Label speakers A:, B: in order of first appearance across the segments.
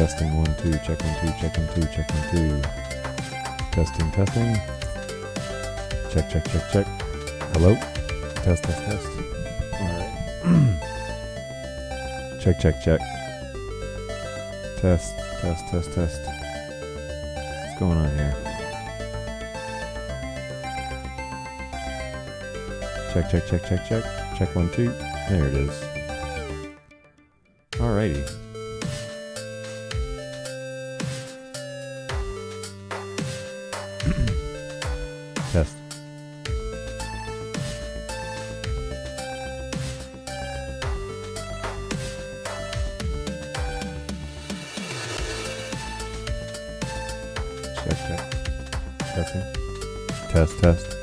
A: Testing 1 2, check 1 2, check 1 2, check 1 2. Testing, testing. Check, check, check, check. Hello? Test, test, test. Alright. Check, check, check. Test, test, test, test. What's going on here? Check, check, check, check, check. Check 1 2. There it is. Alrighty. Test. Check, check. Testing. Test, test.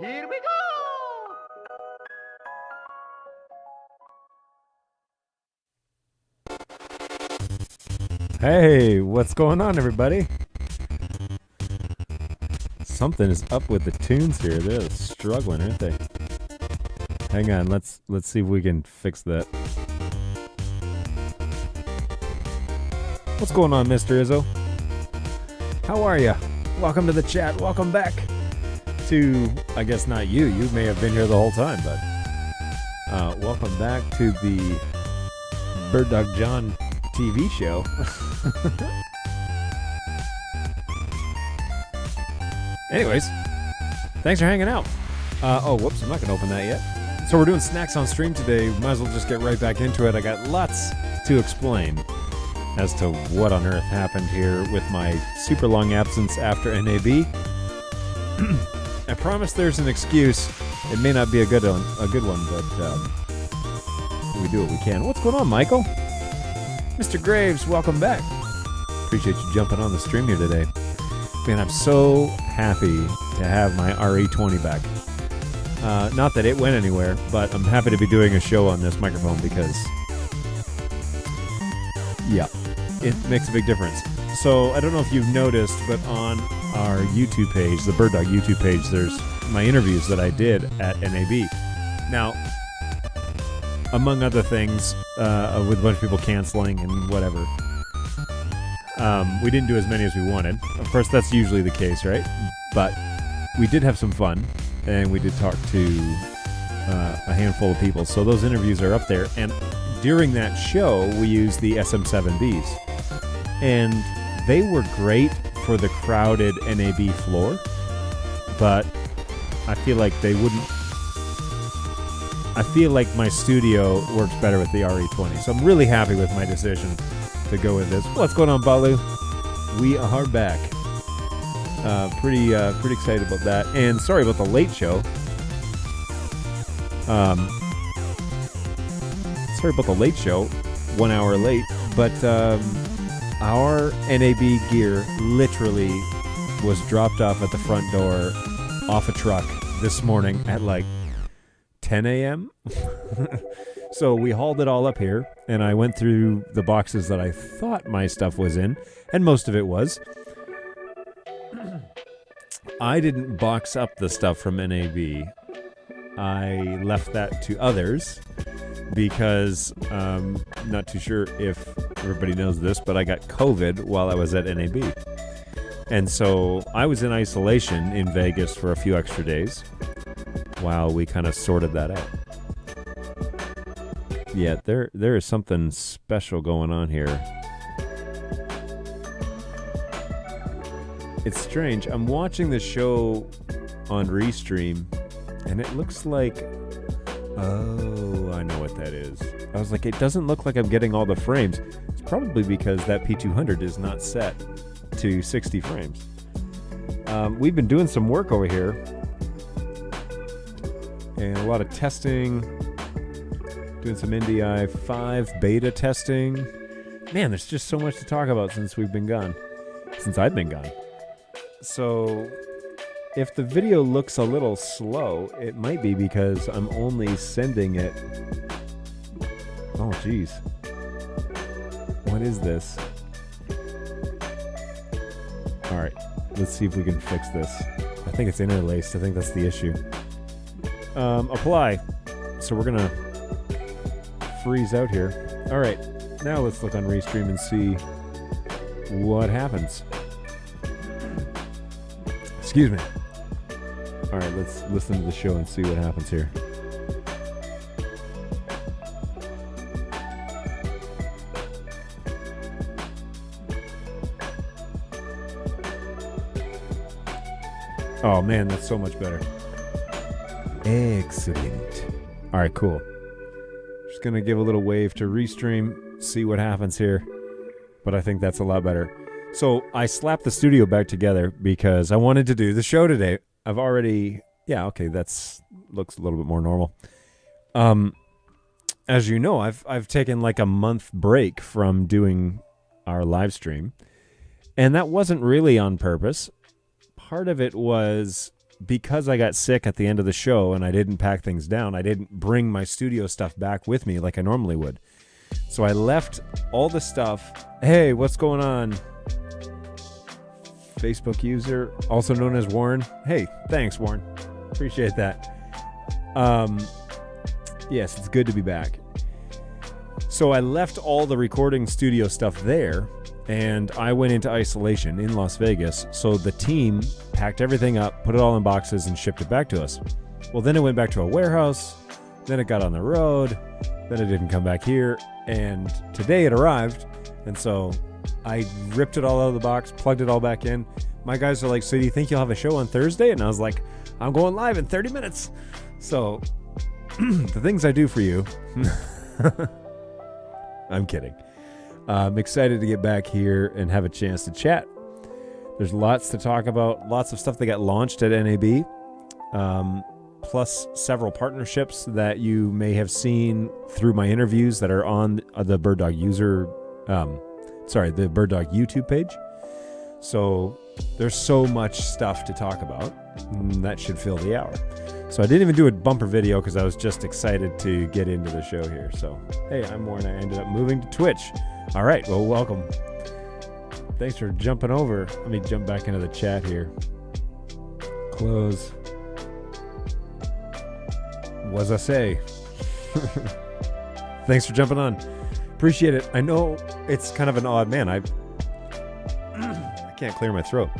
B: Here we go!
A: Hey, what's going on, everybody? Something is up with the tunes here. They're struggling, aren't they? Hang on, let's see if we can fix that. What's going on, Mr. Izzo? How are you? Welcome to the chat. Welcome back to, I guess not you. You may have been here the whole time, but welcome back to the BirdDog John TV show. Anyways, thanks for hanging out. Oh, whoops, I'm not going to open that yet. So we're doing snacks on stream today. Might as well just get right back into it. I got lots to explain as to what on earth happened here with my super long absence after NAB. I promise there's an excuse. It may not be a good one, but we do what we can. What's going on, Michael? Mr. Graves, welcome back. Appreciate you jumping on the stream here today. Man, I'm so happy to have my RE20 back. Not that it went anywhere, but I'm happy to be doing a show on this microphone because, yeah, it makes a big difference. So I don't know if you've noticed, but on our YouTube page, the BirdDog YouTube page, there's my interviews that I did at NAB. Now, among other things, with a bunch of people canceling and whatever, we didn't do as many as we wanted. Of course, that's usually the case, right? But we did have some fun, and we did talk to a handful of people. So those interviews are up there. And during that show, we used the SM7Bs. And they were great for the crowded NAB floor, but I feel like they wouldn't. I feel like my studio works better with the RE20. So I'm really happy with my decision to go with this. What's going on, Balu? We are back. Pretty excited about that. And sorry about the late show. Sorry about the late show. 1 hour late. But our NAB gear literally was dropped off at the front door off a truck this morning at like 10 a.m. So we hauled it all up here, and I went through the boxes that I thought my stuff was in, and most of it was. I didn't box up the stuff from NAB. I left that to others because not too sure if everybody knows this, but I got COVID while I was at NAB. And so I was in isolation in Vegas for a few extra days while we kind of sorted that out. Yeah, there is something special going on here. It's strange. I'm watching the show on Restream, and it looks like... Oh, I know what that is. I was like, it doesn't look like I'm getting all the frames. It's probably because that P200 is not set to 60 frames. We've been doing some work over here, and a lot of testing, doing some Ndi5 Beta testing. Man, there's just so much to talk about since we've been gone. Since I've been gone. So, if the video looks a little slow, it might be because I'm only sending it... Oh, geez. What is this? Alright, let's see if we can fix this. I think it's interlaced. I think that's the issue. Apply. So we're gonna freeze out here. Alright, now let's look on Restream and see what happens. Excuse me. Alright, let's listen to the show and see what happens here. Oh man, that's so much better. Excellent. Alright, cool. Just gonna give a little wave to Restream, see what happens here. But I think that's a lot better. So I slapped the studio back together because I wanted to do the show today. I've already... Yeah, okay, that's looks a little bit more normal. As you know, I've taken like a month break from doing our live stream. And that wasn't really on purpose. Part of it was because I got sick at the end of the show and I didn't pack things down, I didn't bring my studio stuff back with me like I normally would. So I left all the stuff. Hey, what's going on? Facebook user, also known as Warren. Hey, thanks, Warren. Appreciate that. Yes, it's good to be back. So I left all the recording studio stuff there, and I went into isolation in Las Vegas. So the team packed everything up, put it all in boxes, and shipped it back to us. Well, then it went back to a warehouse. Then it got on the road. Then it didn't come back here. And today it arrived. And so I ripped it all out of the box, plugged it all back in. My guys are like, so do you think you'll have a show on Thursday? And I was like, I'm going live in 30 minutes. So the things I do for you. I'm kidding. I'm excited to get back here and have a chance to chat. There's lots to talk about, lots of stuff that got launched at NAB, plus several partnerships that you may have seen through my interviews that are on the BirdDog the BirdDog YouTube page. So there's so much stuff to talk about. That should fill the hour. So I didn't even do a bumper video because I was just excited to get into the show here. So, hey, I'm Warren. I ended up moving to Twitch. All right, well, welcome. Thanks for jumping over. Let me jump back into the chat here. Close. What's I say? Thanks for jumping on. Appreciate it. I know it's kind of an odd man. I can't clear my throat.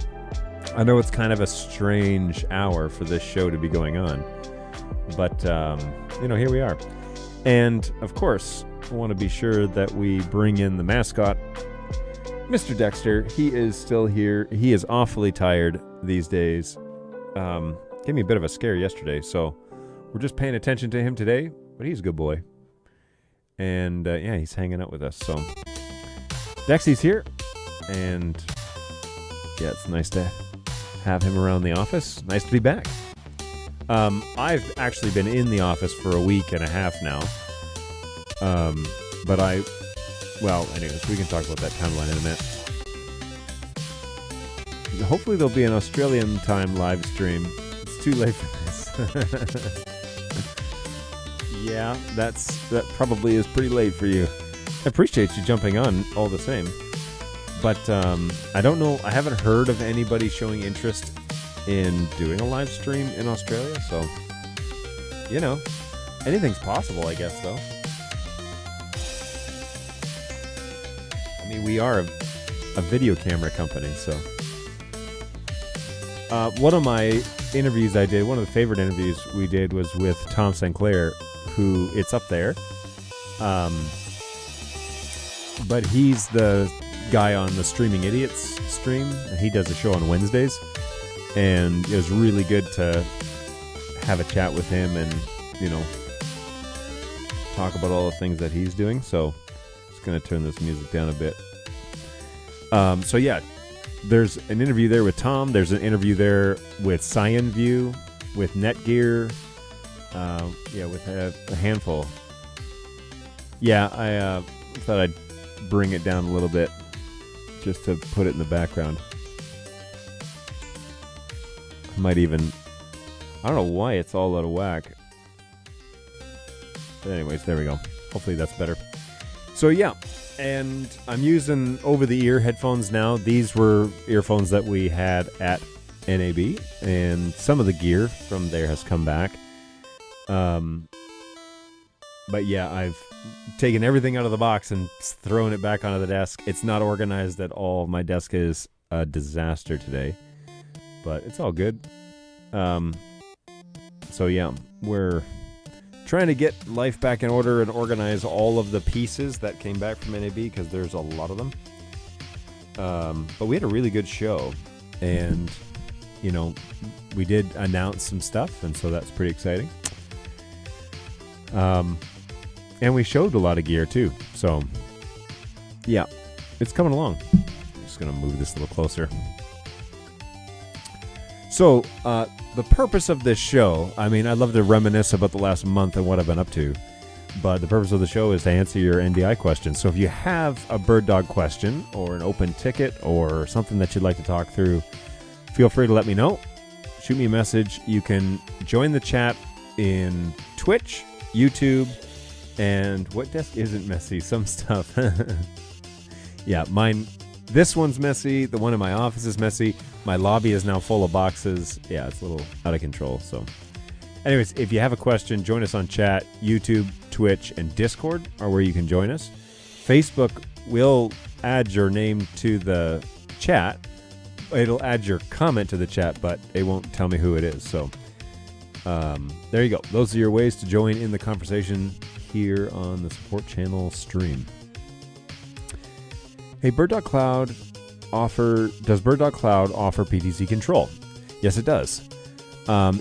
A: I know it's kind of a strange hour for this show to be going on, but here we are. And of course, I want to be sure that we bring in the mascot, Mr. Dexter. He is still here. He is awfully tired these days. Gave me a bit of a scare yesterday, so we're just paying attention to him today, but he's a good boy. And he's hanging out with us. So Dexy's here, and yeah, it's nice to have him around the office. Nice to be back. I've actually been in the office for a week and a half now. Anyways, we can talk about that timeline in a minute. Hopefully there'll be an Australian time live stream. It's too late for this. Yeah, that probably is pretty late for you. I appreciate you jumping on all the same. But I don't know. I haven't heard of anybody showing interest in doing a live stream in Australia. So, anything's possible, I guess, though. I mean, we are a video camera company, so. One of my interviews I did, one of the favorite interviews we did was with Tom Sinclair, who it's up there. But he's the guy on the Streaming Idiots stream. He does a show on Wednesdays, and it was really good to have a chat with him and talk about all the things that he's doing. So just gonna turn this music down a bit. There's an interview there with Tom. There's an interview there with Cyan View, with Netgear, with a handful. Yeah, I thought I'd bring it down a little bit just to put it in the background. I don't know why it's all out of whack. But anyways, there we go. Hopefully that's better. So yeah, and I'm using over-the-ear headphones now. These were earphones that we had at NAB, and some of the gear from there has come back. But yeah, I've taken everything out of the box and thrown it back onto the desk. It's not organized at all. My desk is a disaster today, but it's all good. So yeah, we're trying to get life back in order and organize all of the pieces that came back from NAB, because there's a lot of them. But we had a really good show, and we did announce some stuff, and so that's pretty exciting. And we showed a lot of gear too. So yeah, it's coming along. I'm just going to move this a little closer. So the purpose of this show, I mean, I'd love to reminisce about the last month and what I've been up to, but the purpose of the show is to answer your NDI questions. So if you have a BirdDog question or an open ticket or something that you'd like to talk through, feel free to let me know. shoot me a message. You can join the chat in Twitch, YouTube, and what desk isn't messy? Some stuff. Yeah, mine. This one's messy. The one in my office is messy. My lobby is now full of boxes. Yeah, it's a little out of control. So, anyways, if you have a question, join us on chat. YouTube, Twitch, and Discord are where you can join us. Facebook will add your name to the chat. It'll add your comment to the chat, but it won't tell me who it is. So, there you go. Those are your ways to join in the conversation here on the support channel stream. Hey, BirdDog Cloud does BirdDog Cloud offer PTZ control? Yes, it does.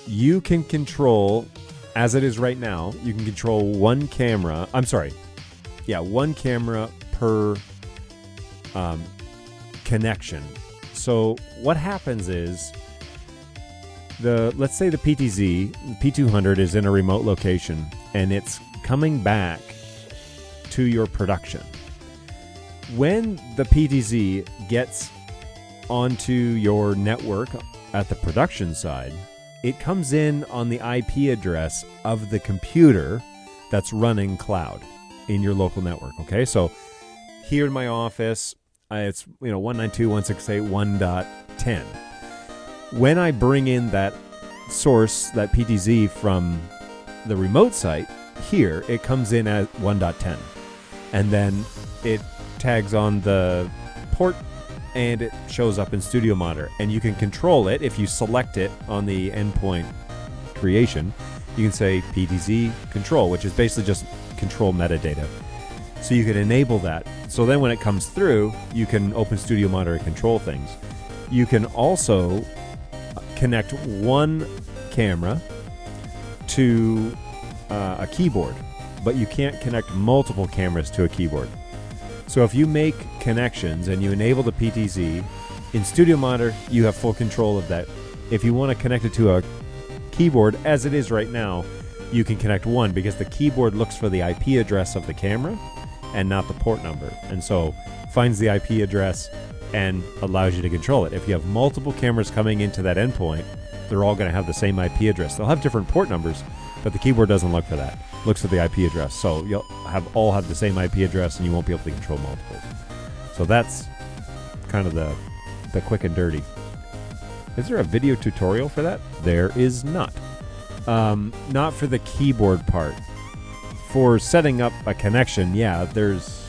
A: You can control, as it is right now, you can control one camera. One camera per connection. So what happens is, let's say the PTZ, the P200 is in a remote location, and it's coming back to your production. When the PTZ gets onto your network at the production side, it comes in on the IP address of the computer that's running cloud in your local network. Okay, so here in my office, it's 192.168.1.10. When I bring in that source, that PTZ from the remote site, here it comes in at 1.10, and then it tags on the port and it shows up in Studio Monitor, and you can control it. If you select it on the endpoint creation, you can say PTZ control, which is basically just control metadata. So you can enable that. So then when it comes through, you can open Studio Monitor and control things. You can also connect one camera to a keyboard, but you can't connect multiple cameras to a keyboard. So if you make connections and you enable the PTZ, in Studio Monitor, you have full control of that. If you want to connect it to a keyboard, as it is right now, you can connect one, because the keyboard looks for the IP address of the camera and not the port number. And so finds the IP address and allows you to control it. If you have multiple cameras coming into that endpoint, they're all going to have the same IP address. They'll have different port numbers, but the keyboard doesn't look for that. It looks for the IP address. So you'll all have the same IP address, and you won't be able to control multiples. So that's kind of the quick and dirty. Is there a video tutorial for that? There is not. Not for the keyboard part. For setting up a connection, yeah, there's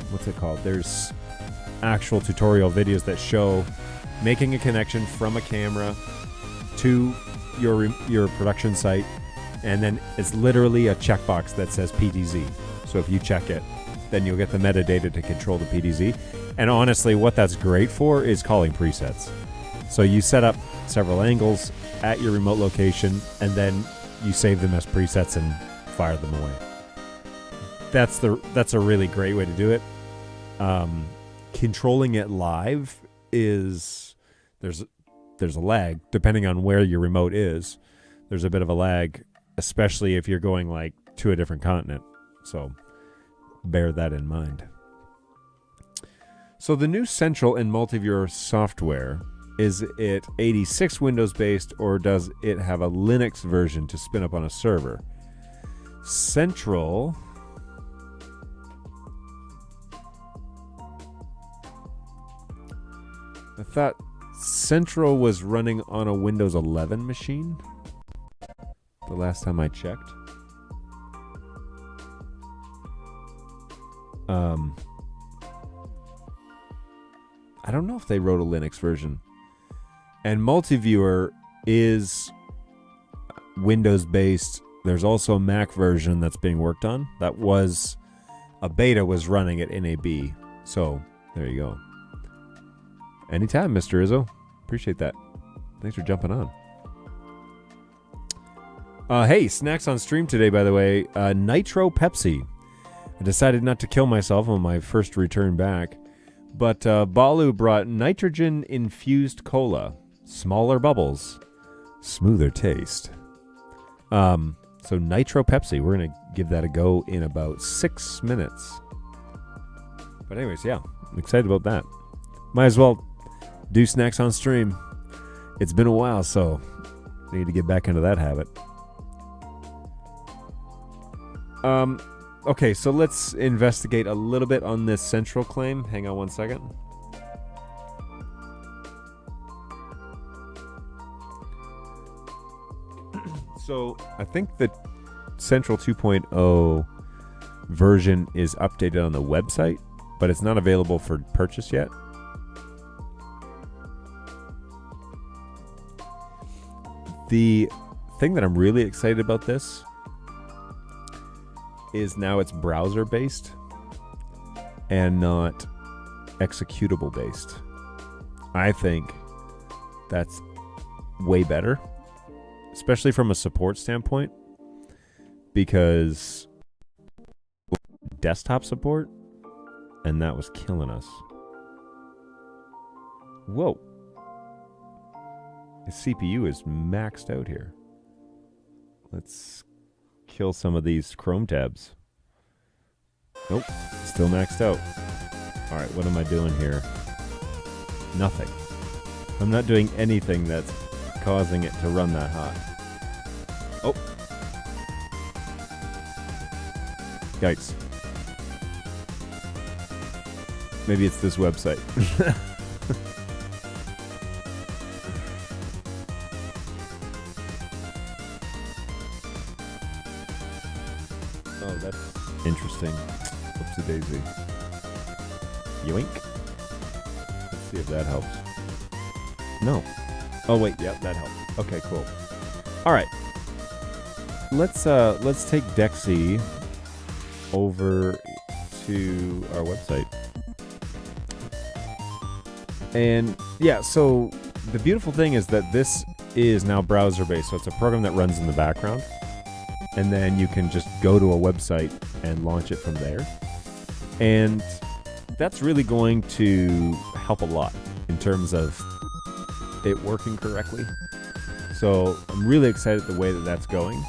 A: what's it called? There's actual tutorial videos that show making a connection from a camera to your production site, and then it's literally a checkbox that says PTZ. So if you check it, then you'll get the metadata to control the PTZ. And honestly, what that's great for is calling presets. So you set up several angles at your remote location, and then you save them as presets and fire them away. That's a really great way to do it. Controlling it live is there's a lag depending on where your remote is. There's a bit of a lag, especially if you're going like to a different continent. So bear that in mind. So the new Central and Multiviewer software, is it 86 Windows based, or does it have a Linux version to spin up on a server? Central, I thought Central was running on a Windows 11 machine the last time I checked. I don't know if they wrote a Linux version. And Multiviewer is Windows based. There's also a Mac version that's being worked on. That was a beta was running at NAB. So there you go. Anytime, Mr. Izzo. Appreciate that. Thanks for jumping on. Hey, snacks on stream today, by the way. Nitro Pepsi. I decided not to kill myself on my first return back. But Balu brought nitrogen-infused cola. Smaller bubbles. Smoother taste. So Nitro Pepsi. We're going to give that a go in about 6 minutes. But anyways, yeah. I'm excited about that. Might as well do snacks on stream. It's been a while, so I need to get back into that habit. Okay, so let's investigate a little bit on this central claim. Hang on one second. So I think the Central 2.0 version is updated on the website, but it's not available for purchase yet. The thing that I'm really excited about this is now it's browser based and not executable based. I think that's way better, especially from a support standpoint, because desktop support, and that was killing us. Whoa. The CPU is maxed out here. Let's kill some of these Chrome tabs. Nope, still maxed out. All right, what am I doing here? Nothing. I'm not doing anything that's causing it to run that hot. Oh. Yikes. Maybe it's this website. Oh, that's interesting. Whoopsie daisy. Yoink. Let's see if that helps. No. Oh wait, yep, that helps. Okay, cool. All right. Let's take Dexy over to our website. And yeah, so the beautiful thing is that this is now browser based, so it's a program that runs in the background. And then you can just go to a website and launch it from there. And that's really going to help a lot in terms of it working correctly. So I'm really excited the way that that's going.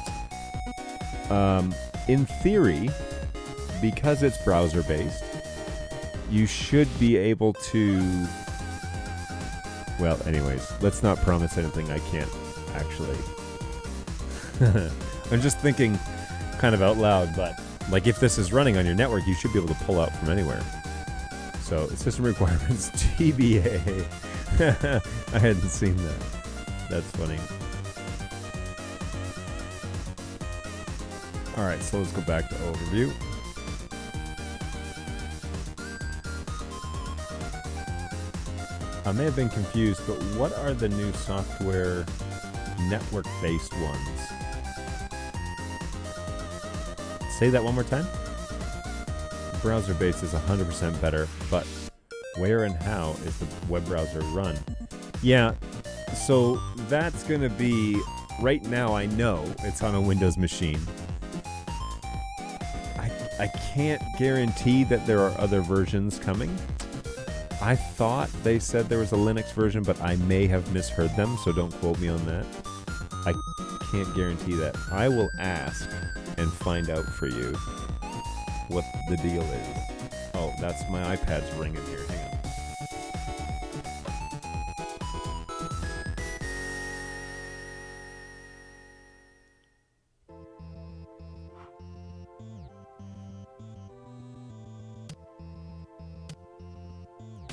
A: In theory, because it's browser based, you should be able to, well, anyways, let's not promise anything I can't actually. I'm just thinking kind of out loud, but like if this is running on your network, you should be able to pull out from anywhere. So system requirements, TBA. I hadn't seen that. That's funny. All right, so let's go back to overview. I may have been confused, but what are the new software network-based ones? Say that one more time. Browser-based is 100% better, but where and how is the web browser run? Yeah, so that's going to be, right now I know it's on a Windows machine. I can't guarantee that there are other versions coming. I thought they said there was a Linux version, but I may have misheard them, so don't quote me on that. I can't guarantee that. I will ask and find out for you what the deal is. Oh, that's my iPad's ringing here. Hang on.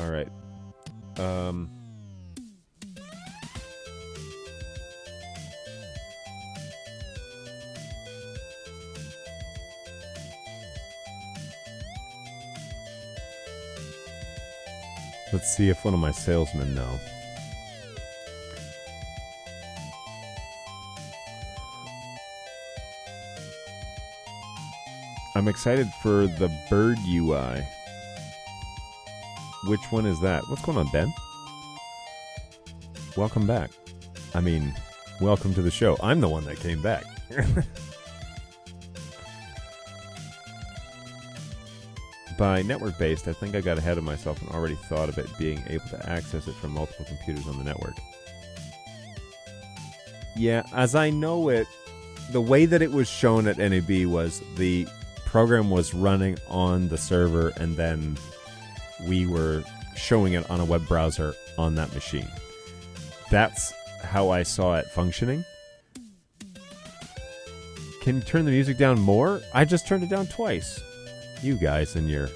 A: All right. Let's see if one of my salesmen know. I'm excited for the Bird UI. Which one is that? What's going on, Ben? Welcome back. I mean, welcome to the show. I'm the one that came back. By network-based, I think I got ahead of myself and already thought of it being able to access it from multiple computers on the network. Yeah, as I know it, the way that it was shown at NAB was the program was running on the server and then we were showing it on a web browser on that machine. That's how I saw it functioning. Can you turn the music down more? I just turned it down twice. You guys and your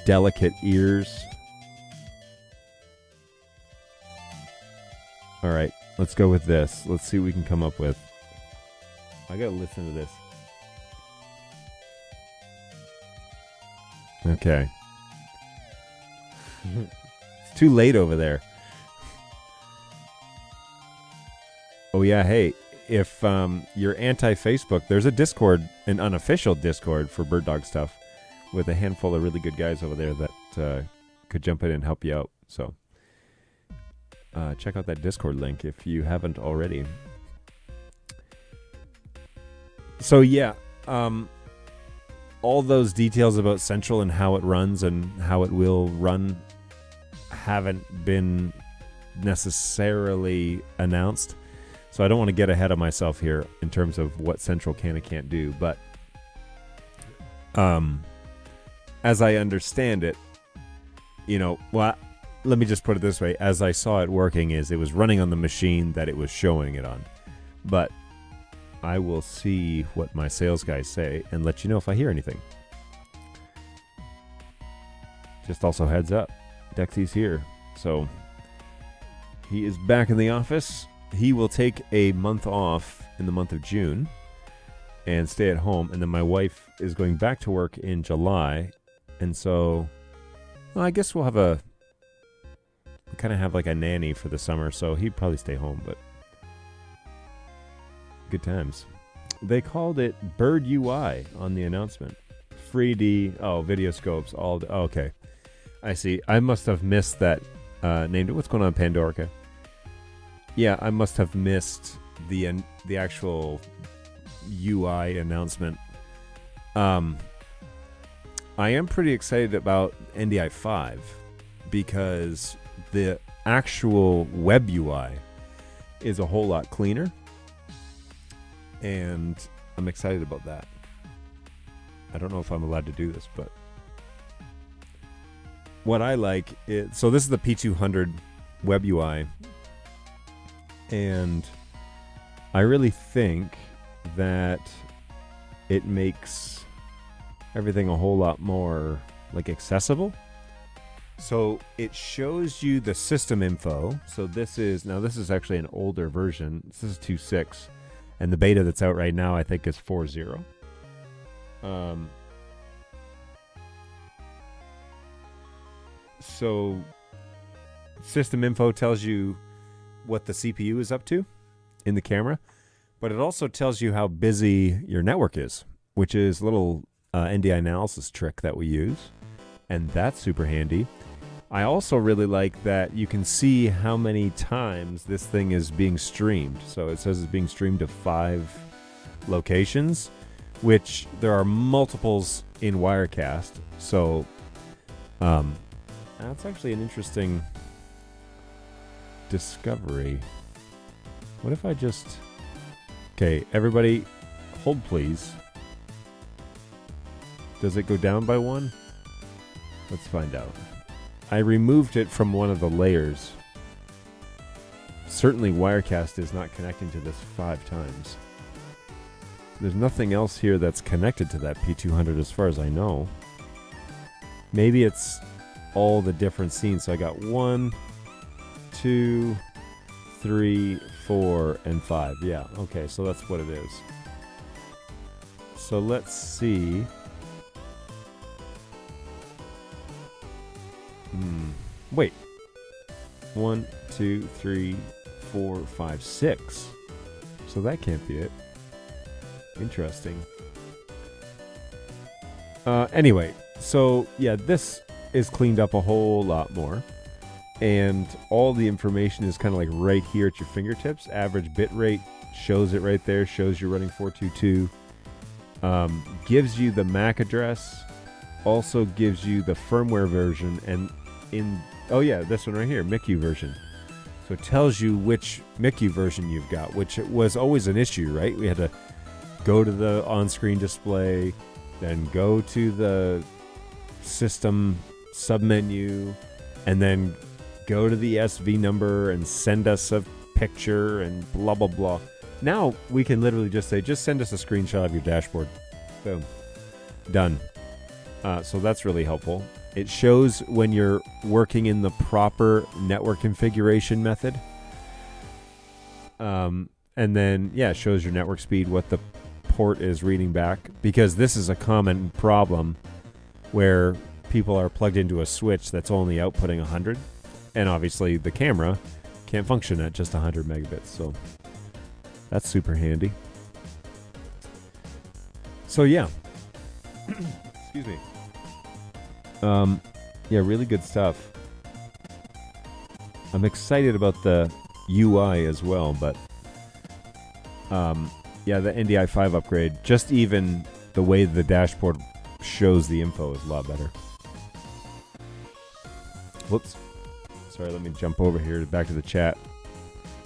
A: delicate ears. All right, let's go with this. Let's see what we can come up with. I gotta listen to this. Okay. It's too late over there. Oh yeah, hey, if you're anti-Facebook, there's a Discord, an unofficial Discord for BirdDog stuff with a handful of really good guys over there that could jump in and help you out. So check out that Discord link if you haven't already. So yeah, all those details about Central and how it runs and how it will run haven't been necessarily announced. So I don't want to get ahead of myself here in terms of what Central can and can't do. But as I understand it, let me just put it this way. As I saw it working is it was running on the machine that it was showing it on. But I will see what my sales guys say and let you know if I hear anything. Just also heads up, Dexy's here. So he is back in the office. He will take a month off in the month of June and stay at home. And then my wife is going back to work in July. And so, I guess we'll kind of have like a nanny for the summer. So he'd probably stay home, but good times. They called it Bird UI on the announcement. 3D, video scopes, okay. I see. I must have missed that named it. What's going on, Pandorica? Yeah, I must have missed the actual UI announcement. I am pretty excited about Ndi5 because the actual Web UI is a whole lot cleaner. And I'm excited about that. I don't know if I'm allowed to do this, but what I like is, so this is the P200 Web Ui, and I really think that it makes everything a whole lot more accessible. So it shows you the system info. So this is actually an older version. This is 2.6. And the beta that's out right now, I think, is 4.0. So system info tells you what the CPU is up to in the camera, but it also tells you how busy your network is, which is a little NDI analysis trick that we use, and that's super handy. I also really like that you can see how many times this thing is being streamed. So it says it's being streamed to 5 locations, which there are multiples in Wirecast. So that's actually an interesting discovery. What if I just... Okay, everybody, hold please. Does it go down by 1? Let's find out. I removed it from one of the layers. Certainly Wirecast is not connecting to this 5 times. There's nothing else here that's connected to that P200 as far as I know. Maybe it's all the different scenes. So I got 1, 2, 3, 4, and 5. Yeah, okay, so that's what it is. So let's see. Wait. 1, 2, 3, 4, 5, 6. So that can't be it. Interesting. Anyway, so yeah, this is cleaned up a whole lot more. And all the information is kind of right here at your fingertips. Average bit rate shows it right there. Shows you're running 422. Gives you the MAC address. Also gives you the firmware version. And this one right here, MICU version. So it tells you which MICU version you've got, which was always an issue, right? We had to go to the on-screen display, then go to the system submenu, and then go to the SV number and send us a picture and blah, blah, blah. Now we can literally just say, just send us a screenshot of your dashboard. Boom. Done. So that's really helpful. It shows when you're working in the proper network configuration method. And then, yeah, it shows your network speed, what the port is reading back. Because this is a common problem where people are plugged into a switch that's only outputting 100. And obviously the camera can't function at just 100 megabits. So that's super handy. So yeah. Excuse me. Yeah, really good stuff. I'm excited about the UI as well, but yeah, the Ndi5 upgrade, just even the way the dashboard shows the info is a lot better. Whoops. Sorry, let me jump over here back to the chat.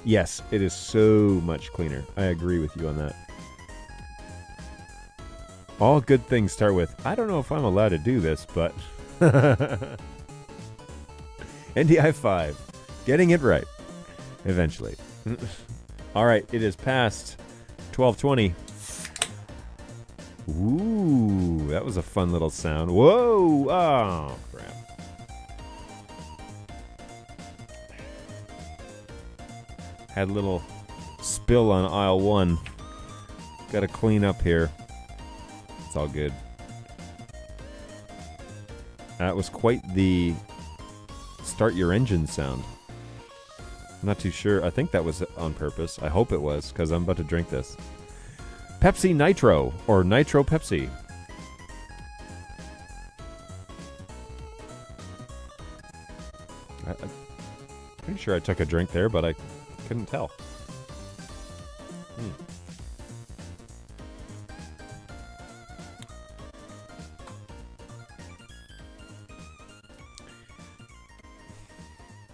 A: Yes, it is so much cleaner. I agree with you on that. All good things start with, I don't know if I'm allowed to do this, but Ndi5, getting it right, eventually. All right, it is past 12:20. Ooh, that was a fun little sound. Whoa, oh, crap. Had a little spill on aisle 1. Got to clean up here. It's all good. That was quite the start your engine sound. I'm not too sure. I think that was on purpose. I hope it was, because I'm about to drink this. Pepsi Nitro, or Nitro Pepsi. I'm pretty sure I took a drink there, but I couldn't tell.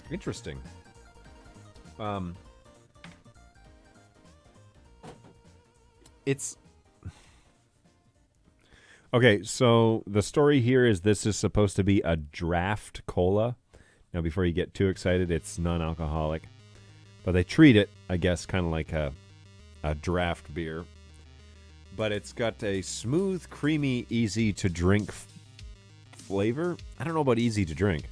A: Interesting. It's okay. So the story here is this is supposed to be a draft cola. Now, before you get too excited, it's non-alcoholic, but they treat it, I guess, kind of like a draft beer. But it's got a smooth, creamy, easy to drink flavor. I don't know about easy to drink.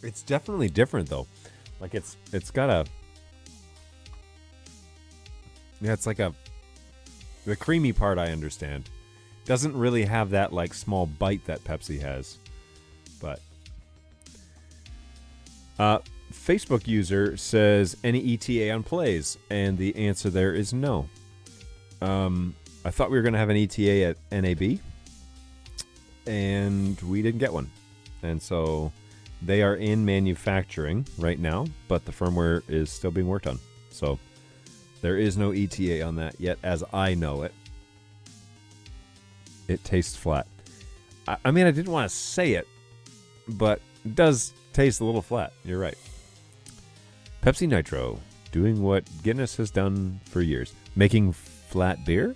A: It's definitely different though. Like it's got a, yeah, it's like the creamy part I understand. Doesn't really have that like small bite that Pepsi has. But Facebook user says any ETA on plays, and the answer there is no. I thought we were going to have an ETA at NAB, and we didn't get one. And so they are in manufacturing right now, but the firmware is still being worked on. So there is no ETA on that yet, as I know it. It tastes flat. I mean, I didn't want to say it, but it does taste a little flat. You're right. Pepsi Nitro, doing what Guinness has done for years. Making flat beer?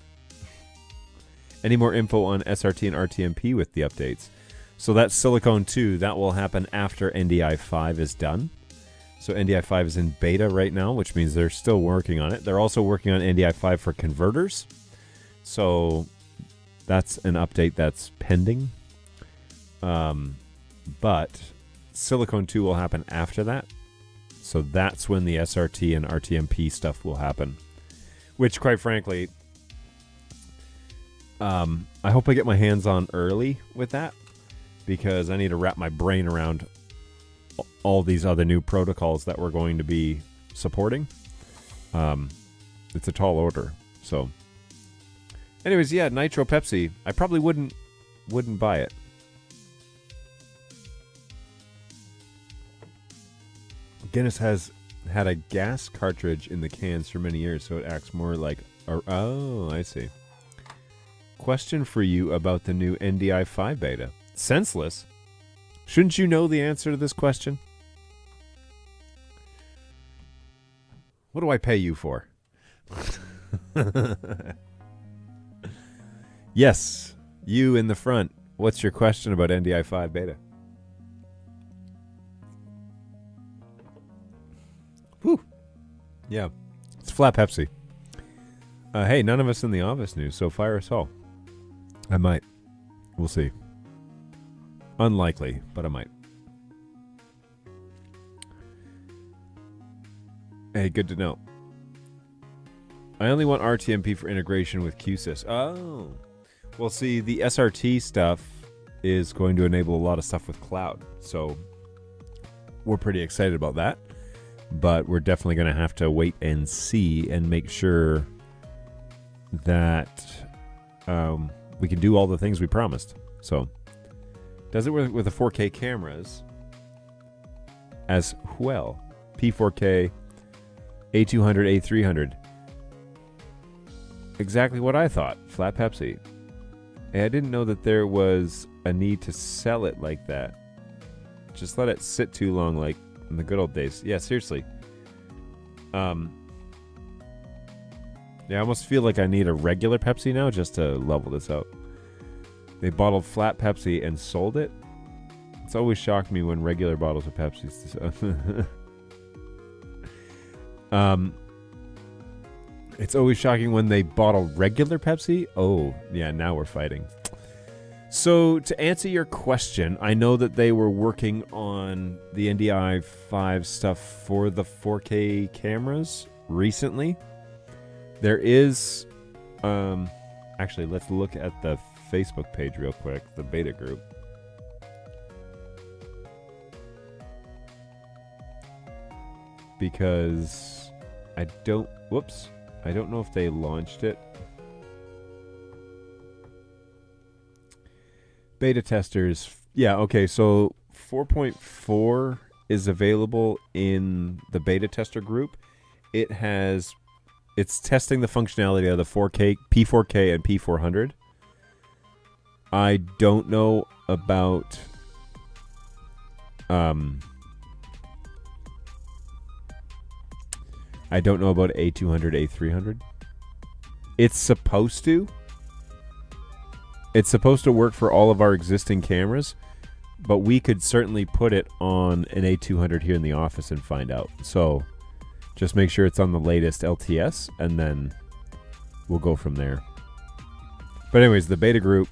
A: Any more info on SRT and RTMP with the updates? So that's Silicon 2. That will happen after Ndi5 is done. So Ndi5 is in beta right now, which means they're still working on it. They're also working on Ndi5 for converters. So that's an update that's pending. But Silicon 2 will happen after that. So that's when the SRT and RTMP stuff will happen. Which, quite frankly, I hope I get my hands on early with that, because I need to wrap my brain around all these other new protocols that we're going to be supporting. It's a tall order. So anyways, yeah, Nitro Pepsi. I probably wouldn't buy it. Guinness has had a gas cartridge in the cans for many years, so it acts more like oh, I see. Question for you about the new Ndi5 Beta. Senseless? Shouldn't you know the answer to this question? What do I pay you for? Yes, you in the front. What's your question about Ndi5 Beta? Whew. Yeah, it's flat Pepsi. Hey, none of us in the office knew, so fire us all. I might. We'll see. Unlikely, but I might. Hey, good to know. I only want RTMP for integration with QSys. Oh. Well, see, the SRT stuff is going to enable a lot of stuff with cloud. So we're pretty excited about that. But we're definitely going to have to wait and see and make sure that we can do all the things we promised. So does it with the 4K cameras as well. P4K, A200, A300. Exactly what I thought. Flat Pepsi. And I didn't know that there was a need to sell it like that. Just let it sit too long like in the good old days. Yeah, seriously. Yeah, I almost feel like I need a regular Pepsi now just to level this out. They bottled flat Pepsi and sold it. It's always shocked me when regular bottles of Pepsi. It's always shocking when they bottle regular Pepsi. Oh, yeah, now we're fighting. So to answer your question, I know that they were working on the Ndi5 stuff for the 4K cameras recently. There is, actually, let's look at the Facebook page real quick, the beta group. Because I don't know if they launched it. Beta testers. Yeah, okay, so 4.4 is available in the beta tester group. It's testing the functionality of the 4K, P4K and P400. I don't know about A200, A300. It's supposed to. It's supposed to work for all of our existing cameras, but we could certainly put it on an A200 here in the office and find out. So just make sure it's on the latest LTS, and then we'll go from there. But anyways, the beta group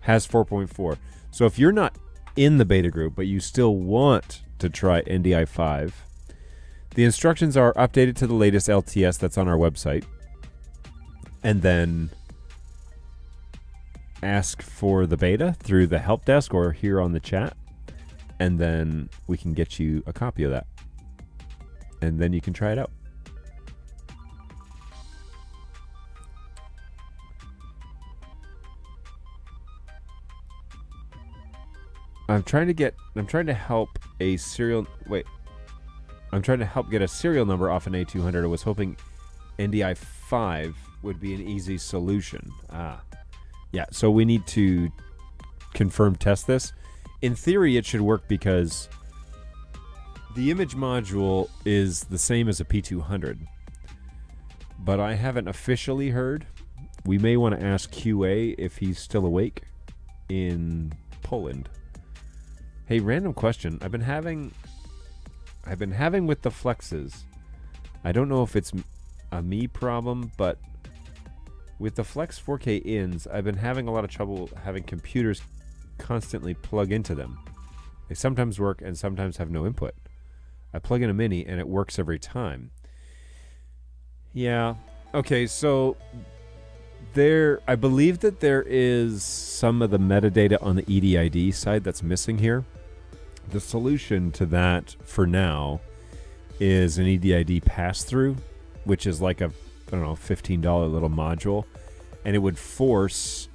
A: has 4.4. So if you're not in the beta group, but you still want to try Ndi5, the instructions are updated to the latest LTS that's on our website. And then ask for the beta through the help desk or here on the chat. And then we can get you a copy of that. And then you can try it out. I'm trying to help get a serial number off an A200. I was hoping Ndi5 would be an easy solution. Yeah, so we need to confirm test this. In theory, it should work because the image module is the same as a P200. But I haven't officially heard. We may want to ask QA if he's still awake in Poland. Hey, random question. I've been having with the flexes. I don't know if it's a me problem, but with the Flex 4K ins, I've been having a lot of trouble having computers constantly plug into them. They sometimes work and sometimes have no input. I plug in a mini and it works every time. Yeah. Okay, so I believe that there is some of the metadata on the EDID side that's missing here. The solution to that for now is an EDID pass-through, which is like a, I don't know, $15 little module, and it would force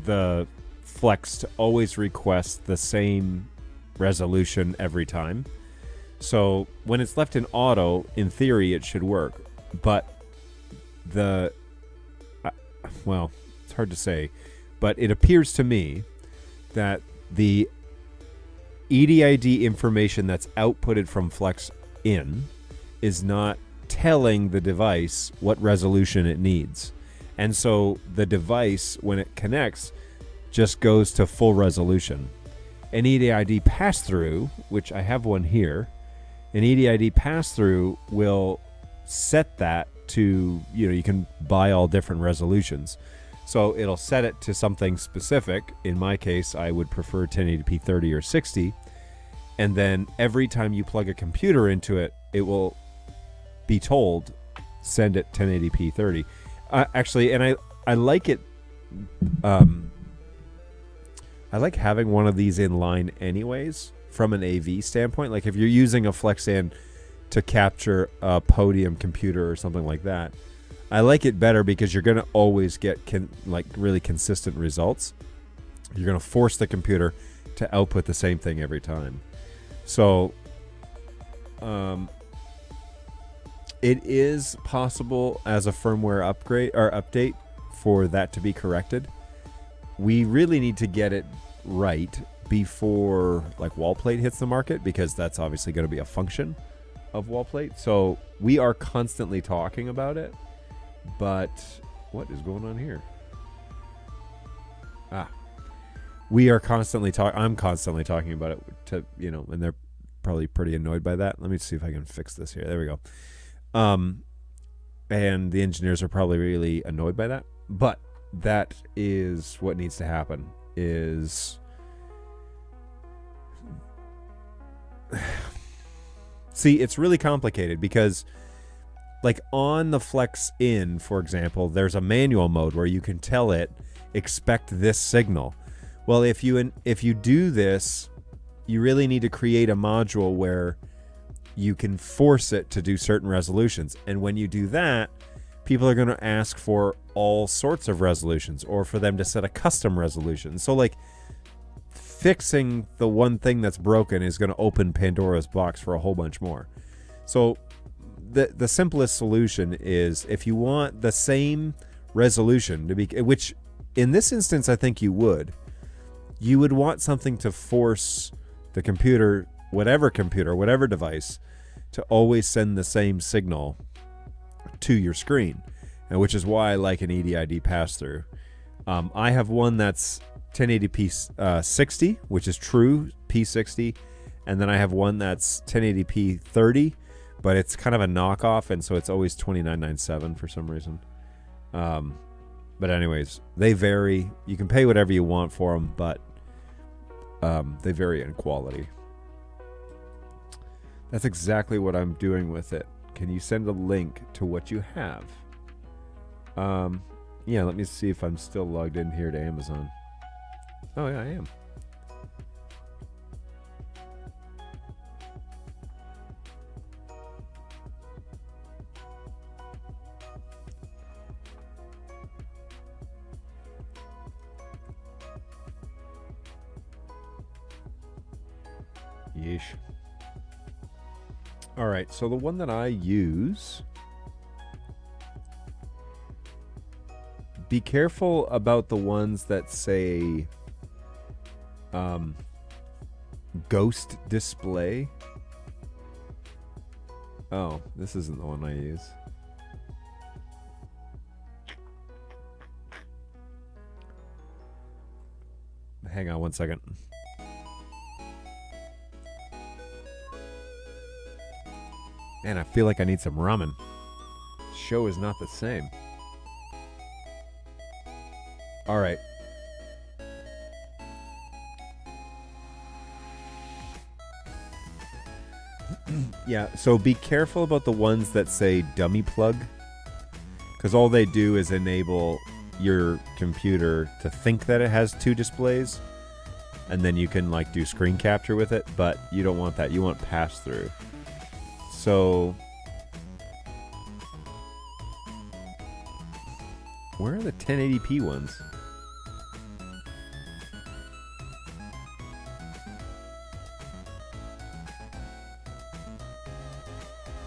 A: the Flex to always request the same resolution every time. So when it's left in auto, in theory, it should work. But well, it's hard to say, but it appears to me that the EDID information that's outputted from Flex in is not telling the device what resolution it needs. And so the device, when it connects, just goes to full resolution. An EDID pass-through, which I have one here, an EDID pass-through will set that to, you can buy all different resolutions. So it'll set it to something specific. In my case, I would prefer 1080p 30 or 60. And then every time you plug a computer into it, it will be told, send it 1080p 30. Actually, and I like it. I like having one of these in line anyways from an AV standpoint. Like if you're using a FlexAN to capture a podium computer or something like that, I like it better because you're going to always get really consistent results. You're going to force the computer to output the same thing every time. So it is possible as a firmware upgrade or update for that to be corrected. We really need to get it right before like wall plate hits the market, because that's obviously going to be a function of wall plate. So we are constantly talking about it, but what is going on here? We are constantly I'm constantly talking about it to, and they're probably pretty annoyed by that. Let me see if I can fix this here. There we go. And the engineers are probably really annoyed by that, but that is what needs to happen. See, it's really complicated because like on the Flex-In, for example, there's a manual mode where you can tell it, expect this signal. Well, if you do this, you really need to create a module where you can force it to do certain resolutions. And when you do that, people are going to ask for all sorts of resolutions or for them to set a custom resolution. So like fixing the one thing that's broken is going to open Pandora's box for a whole bunch more. So the simplest solution is, if you want the same resolution to be, which in this instance I think you would want something to force the computer, whatever device, to always send the same signal to your screen, and which is why I like an EDID pass-through. I have one that's 1080p 60, which is true P60, and then I have one that's 1080p 30, but it's kind of a knockoff, and so it's always 2997 for some reason. But anyways, they vary. You can pay whatever you want for them, but they vary in quality. That's exactly what I'm doing with it. Can you send a link to what you have? Yeah, let me see if I'm still logged in here to Amazon. Oh yeah, I am. Yeesh. All right, so the one that I use, be careful about the ones that say ghost display. Oh, this isn't the one I use. Hang on one second. Man, I feel like I need some ramen. Show is not the same. All right. Yeah, so be careful about the ones that say dummy plug, because all they do is enable your computer to think that it has two displays, and then you can like do screen capture with it, but you don't want that. You want pass-through. So where are the 1080p ones?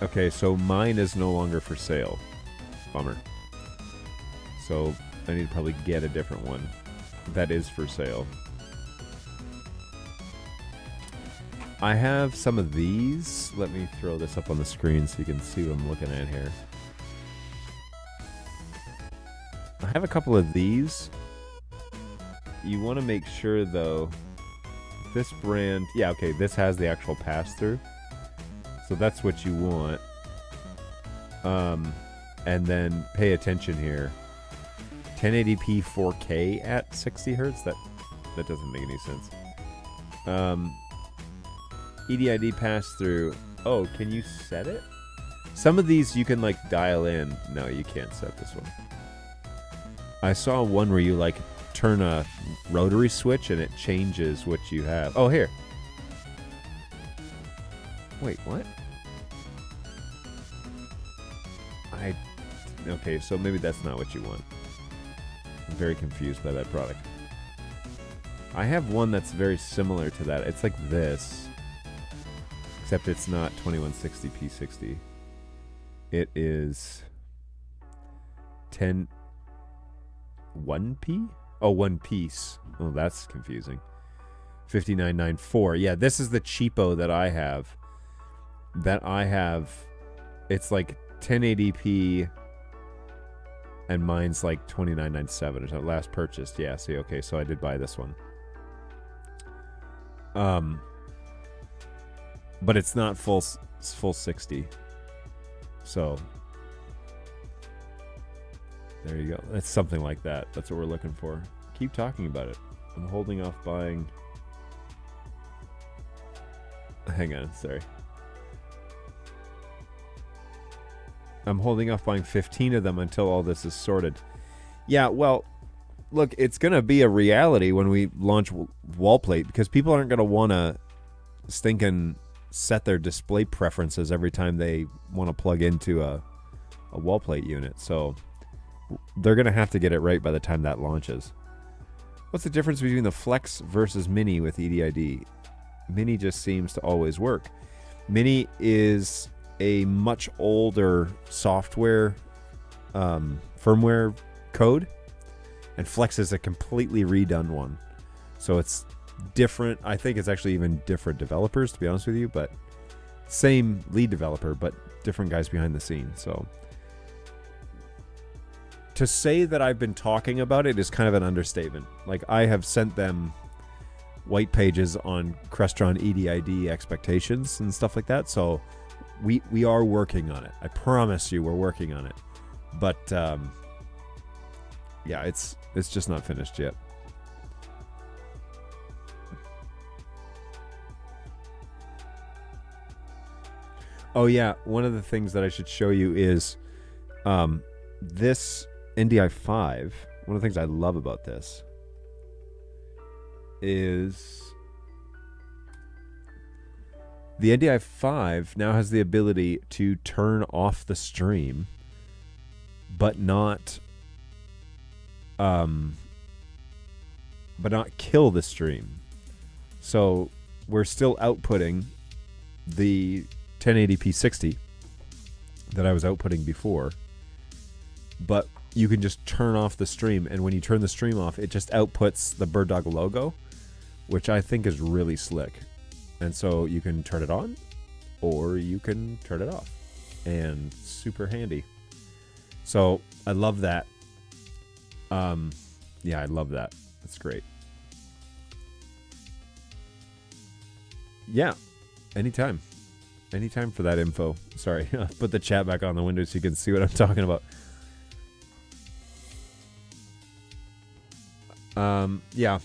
A: Okay, so mine is no longer for sale. Bummer. So I need to probably get a different one that is for sale. I have some of these. Let me throw this up on the screen so you can see what I'm looking at here. have a couple of these. You want to make sure, though, this brand... Yeah, okay, this has the actual pass-through. So that's what you want. And then pay attention here. 1080p 4K at 60 hertz? That doesn't make any sense. EDID pass-through. Oh, can you set it? Some of these you can, like, dial in. No, you can't set this one. I saw one where you, like, turn a rotary switch and it changes what you have. Oh, here. Wait, what? Okay, so maybe that's not what you want. I'm very confused by that product. I have one that's very similar to that. It's like this. Except it's not 2160p60. It is 1p? Oh, one piece. Oh, that's confusing. 5994. Yeah, this is the cheapo that I have. It's like 1080p, and mine's like 2997 or something. Last purchased. Yeah, see, okay, so I did buy this one. But it's not full 60. So there you go. It's something like that. That's what we're looking for. Keep talking about it. I'm holding off buying. Hang on, sorry. I'm holding off buying 15 of them until all this is sorted. Yeah, well, look, it's going to be a reality when we launch Wallplate, because people aren't going to want to stinking set their display preferences every time they want to plug into a Wallplate unit. So they're going to have to get it right by the time that launches. What's the difference between the Flex versus Mini with EDID? Mini just seems to always work. Mini is a much older software firmware code, and Flex is a completely redone one. So it's different. I think it's actually even different developers, to be honest with you, but same lead developer, but different guys behind the scenes. So to say that I've been talking about it is kind of an understatement. Like, I have sent them white pages on Crestron EDID expectations and stuff like that. So we are working on it. I promise you, we're working on it. But yeah, it's just not finished yet. Oh yeah, one of the things that I should show you is this Ndi5. One of the things I love about this is the Ndi5 now has the ability to turn off the stream, but not kill the stream. So we're still outputting the 1080p 60 that I was outputting before, but you can just turn off the stream, and when you turn the stream off, it just outputs the BirdDog logo, which I think is really slick. And so you can turn it on, or you can turn it off, and super handy. So I love that. Yeah, I love that. That's great. Yeah, anytime. Anytime for that info. Sorry, I'll put the chat back on the window so you can see what I'm talking about. Yeah.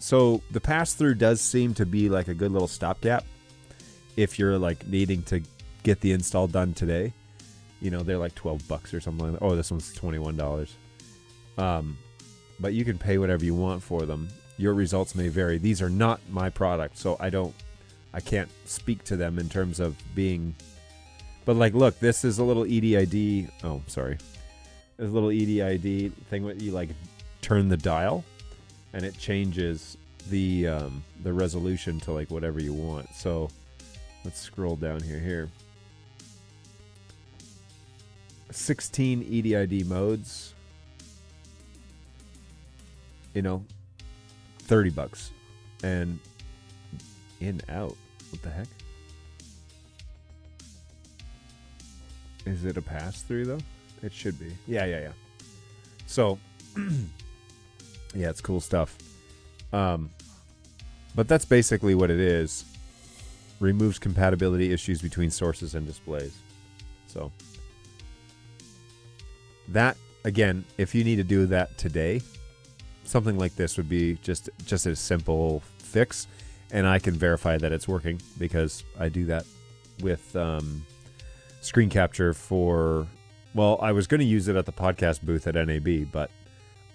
A: So the pass-through does seem to be like a good little stopgap if you're like needing to get the install done today. You know, they're like $12 or something like that. Oh, this one's $21. But you can pay whatever you want for them. Your results may vary. These are not my product, so I can't speak to them in terms of being, but like, look, this is a little EDID. Oh, sorry. There's a little EDID thing where you like turn the dial, and it changes the resolution to like whatever you want. So let's scroll down here. 16 EDID modes. You know, $30, and in out. What the heck? Is it a pass through though? It should be. Yeah. So Yeah, it's cool stuff. But that's basically what it is. Removes compatibility issues between sources and displays. So that, again, if you need to do that today, something like this would be just a simple fix, and I can verify that it's working because I do that with screen capture for, well, I was going to use it at the podcast booth at NAB, but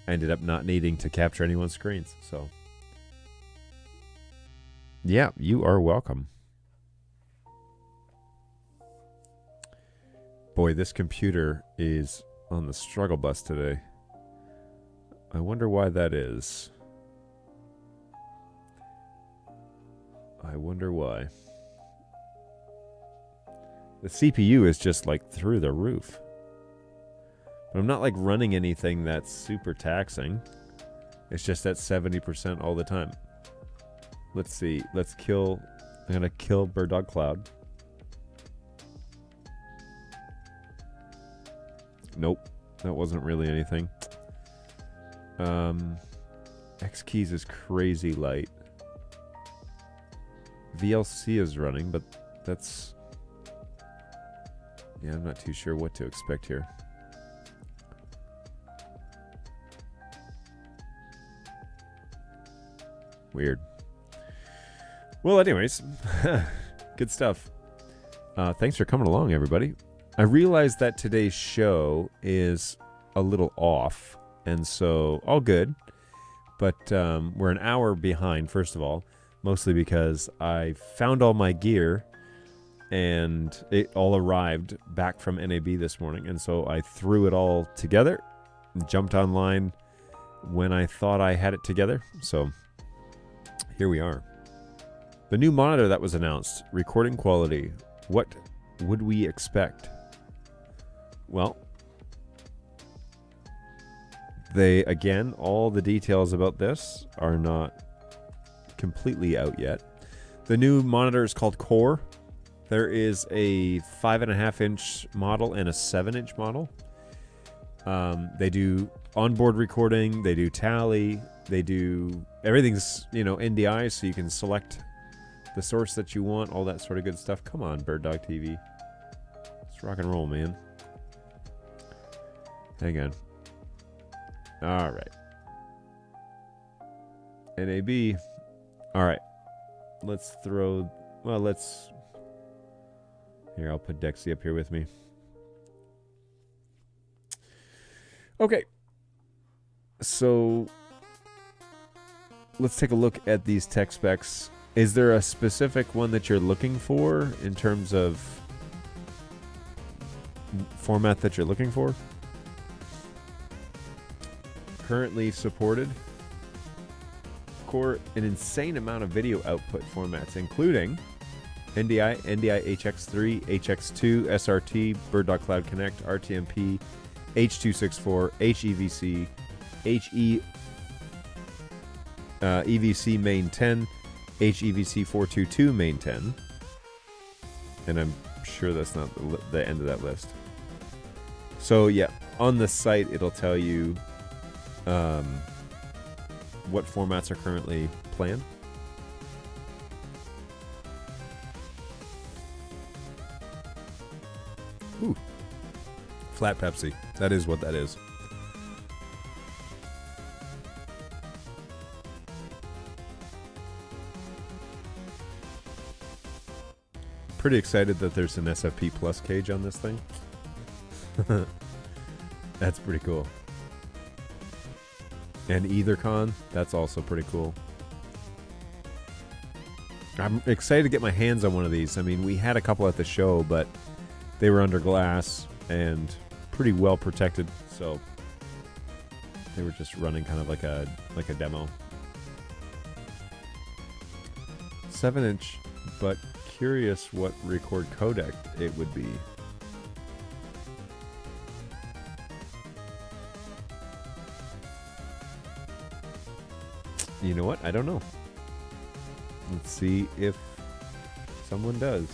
A: I ended up not needing to capture anyone's screens. So yeah, you are welcome. Boy, this computer is on the struggle bus today. I wonder why that is. I wonder why. The CPU is just like through the roof. But I'm not like running anything that's super taxing. It's just at 70% all the time. Let's see. Let's kill. I'm going to kill BirdDog Cloud. Nope. That wasn't really anything. X keys is crazy light. VLC is running, but that's... yeah, I'm not too sure what to expect here. Weird. Well, anyways, good stuff. Thanks for coming along, everybody. I realize that today's show is a little off, and so all good. But we're an hour behind, first of all, mostly because I found all my gear, and it all arrived back from NAB this morning, and so I threw it all together, jumped online when I thought I had it together. So here we are. The new monitor that was announced, recording quality. What would we expect? Well, again, all the details about this are not completely out yet. The new monitor is called Core. There is a 5.5-inch model and a 7-inch model. They do onboard recording. They do tally. They do everything's, NDI, so you can select the source that you want, all that sort of good stuff. Come on, BirdDog TV. Let's rock and roll, man. Hang on. All right. NAB. All right. Let's throw... well, let's... here, I'll put Dexy up here with me. Okay. So... let's take a look at these tech specs. Is there a specific one that you're looking for in terms of format that you're looking for? Currently supported. Core, an insane amount of video output formats, including NDI, NDI HX3, HX2, SRT, BirdDog Cloud Connect, RTMP, H.264, HEVC, EVC main 10, HEVC 422 main 10, and I'm sure that's not the end of that list. So yeah, on the site it'll tell you what formats are currently planned. Ooh, flat Pepsi. That is what that is. Pretty excited that there's an SFP Plus cage on this thing. That's pretty cool. And EtherCon, that's also pretty cool. I'm excited to get my hands on one of these. I mean, we had a couple at the show, but they were under glass and pretty well protected, so they were just running kind of like a demo. 7-inch, but curious what record codec it would be. You know what? I don't know. Let's see if someone does.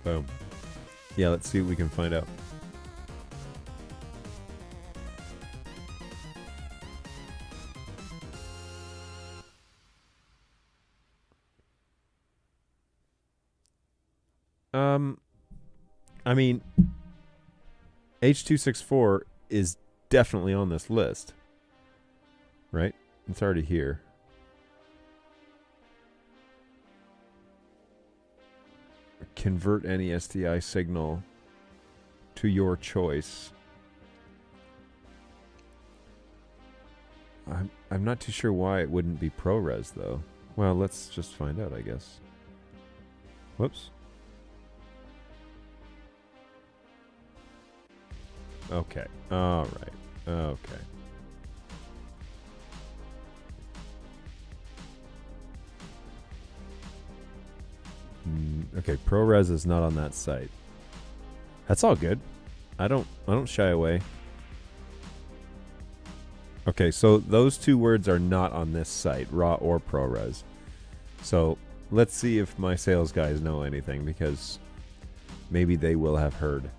A: Boom. Yeah, let's see what we can find out. I mean, H.264 is definitely on this list, right? It's already here. Convert any SDI signal to your choice. I'm not too sure why it wouldn't be ProRes though. Well, let's just find out, I guess. Whoops. Okay. All right. Okay. Okay, ProRes is not on that site. That's all good. I don't shy away. Okay, so those two words are not on this site, raw or ProRes. So let's see if my sales guys know anything, because maybe they will have heard.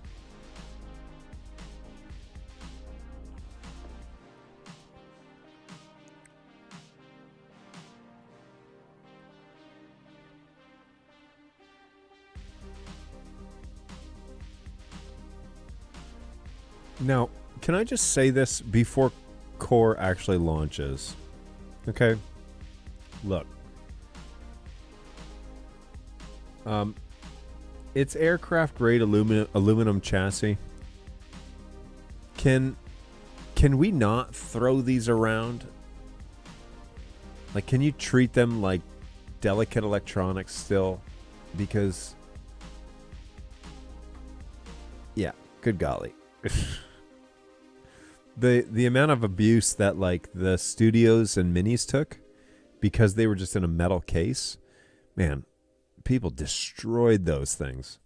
A: Now, can I just say this before Core actually launches? Okay. Look. It's aircraft grade aluminum chassis. Can we not throw these around? Like, can you treat them like delicate electronics still? Because, yeah, good golly. The amount of abuse that like the Studios and Minis took because they were just in a metal case, man, people destroyed those things.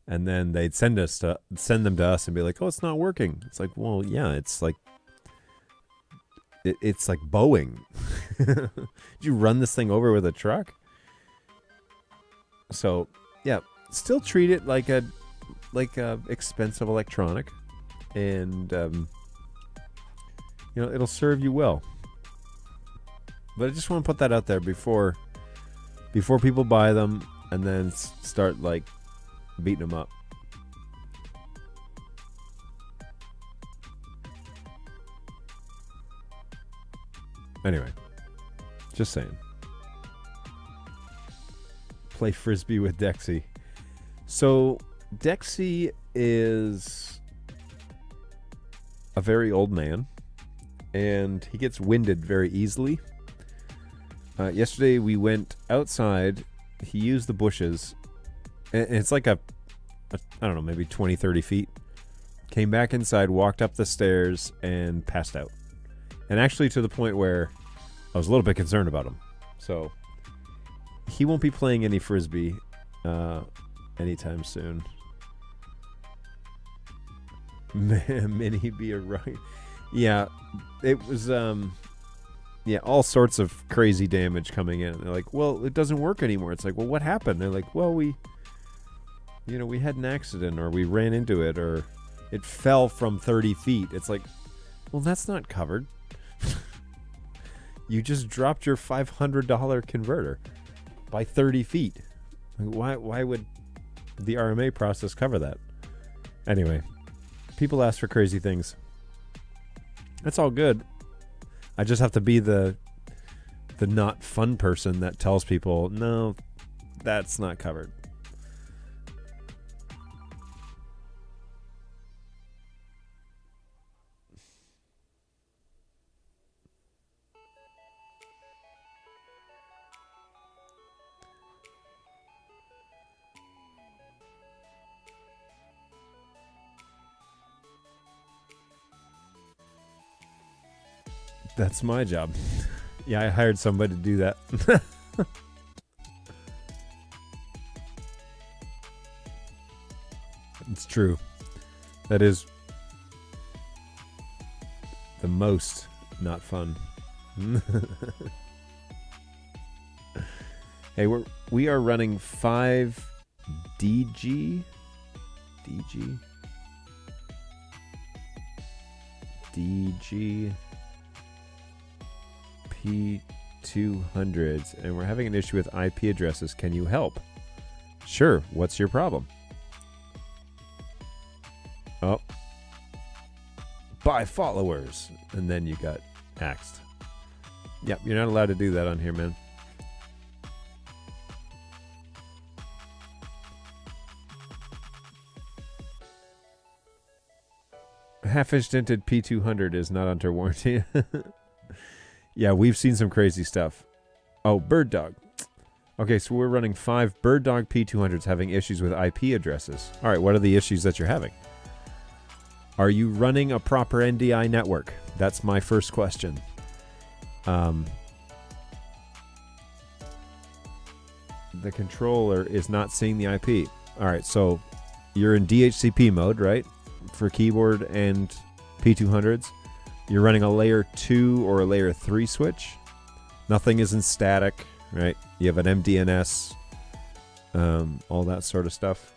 A: And then they'd send them to us and be like, "Oh, it's not working." It's like, well, yeah, it's like it's like Boeing. Did you run this thing over with a truck? So, yeah, still treat it like a expensive electronic, and you know, it'll serve you well. But I just want to put that out there before people buy them and then start like beating them up. Anyway, just saying. Play Frisbee with Dexy. So Dexy is a very old man, and he gets winded very easily. Yesterday we went outside. He used the bushes, and it's like I don't know, maybe 20, 30 feet. Came back inside, walked up the stairs, and passed out. And actually to the point where I was a little bit concerned about him. So he won't be playing any Frisbee anytime soon. Mini be a right. Yeah, it was all sorts of crazy damage coming in. They're like, well, it doesn't work anymore. It's like, well, what happened? They're like, well, we had an accident, or we ran into it, or it fell from 30 feet. It's like, well, that's not covered. You just dropped your $500 converter by 30 feet. Why would the RMA process cover that? Anyway, people ask for crazy things. That's all good. I just have to be the not fun person that tells people, no, that's not covered. That's my job. Yeah, I hired somebody to do that. It's true. That is the most not fun. Hey, we are running 5 DG P200s, and we're having an issue with IP addresses. Can you help? Sure. What's your problem? Oh. Buy followers. And then you got axed. Yep, you're not allowed to do that on here, man. Half-inch dented P200 is not under warranty. Yeah, we've seen some crazy stuff. Oh, BirdDog. Okay, so we're running 5 BirdDog P200s having issues with IP addresses. All right, what are the issues that you're having? Are you running a proper NDI network? That's my first question. The controller is not seeing the IP. All right, so you're in DHCP mode, right? For keyboard and P200s. You're running a layer 2 or a layer 3 switch. Nothing is in static, right? You have an MDNS, all that sort of stuff.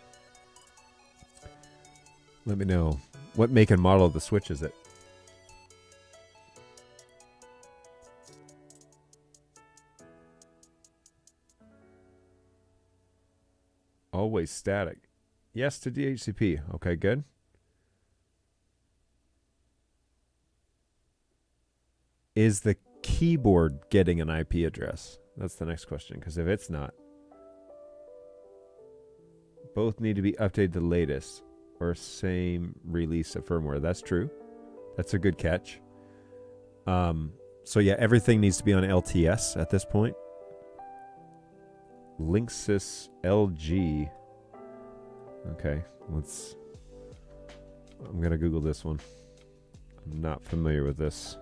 A: Let me know. What make and model of the switch is it? Always static. Yes to DHCP. Okay, good. Is the keyboard getting an IP address? That's the next question, because if it's not, both need to be updated to the latest or same release of firmware. That's true. That's a good catch. So yeah, everything needs to be on LTS at this point. Linksys LG. Okay, I'm going to Google this one. I'm not familiar with this.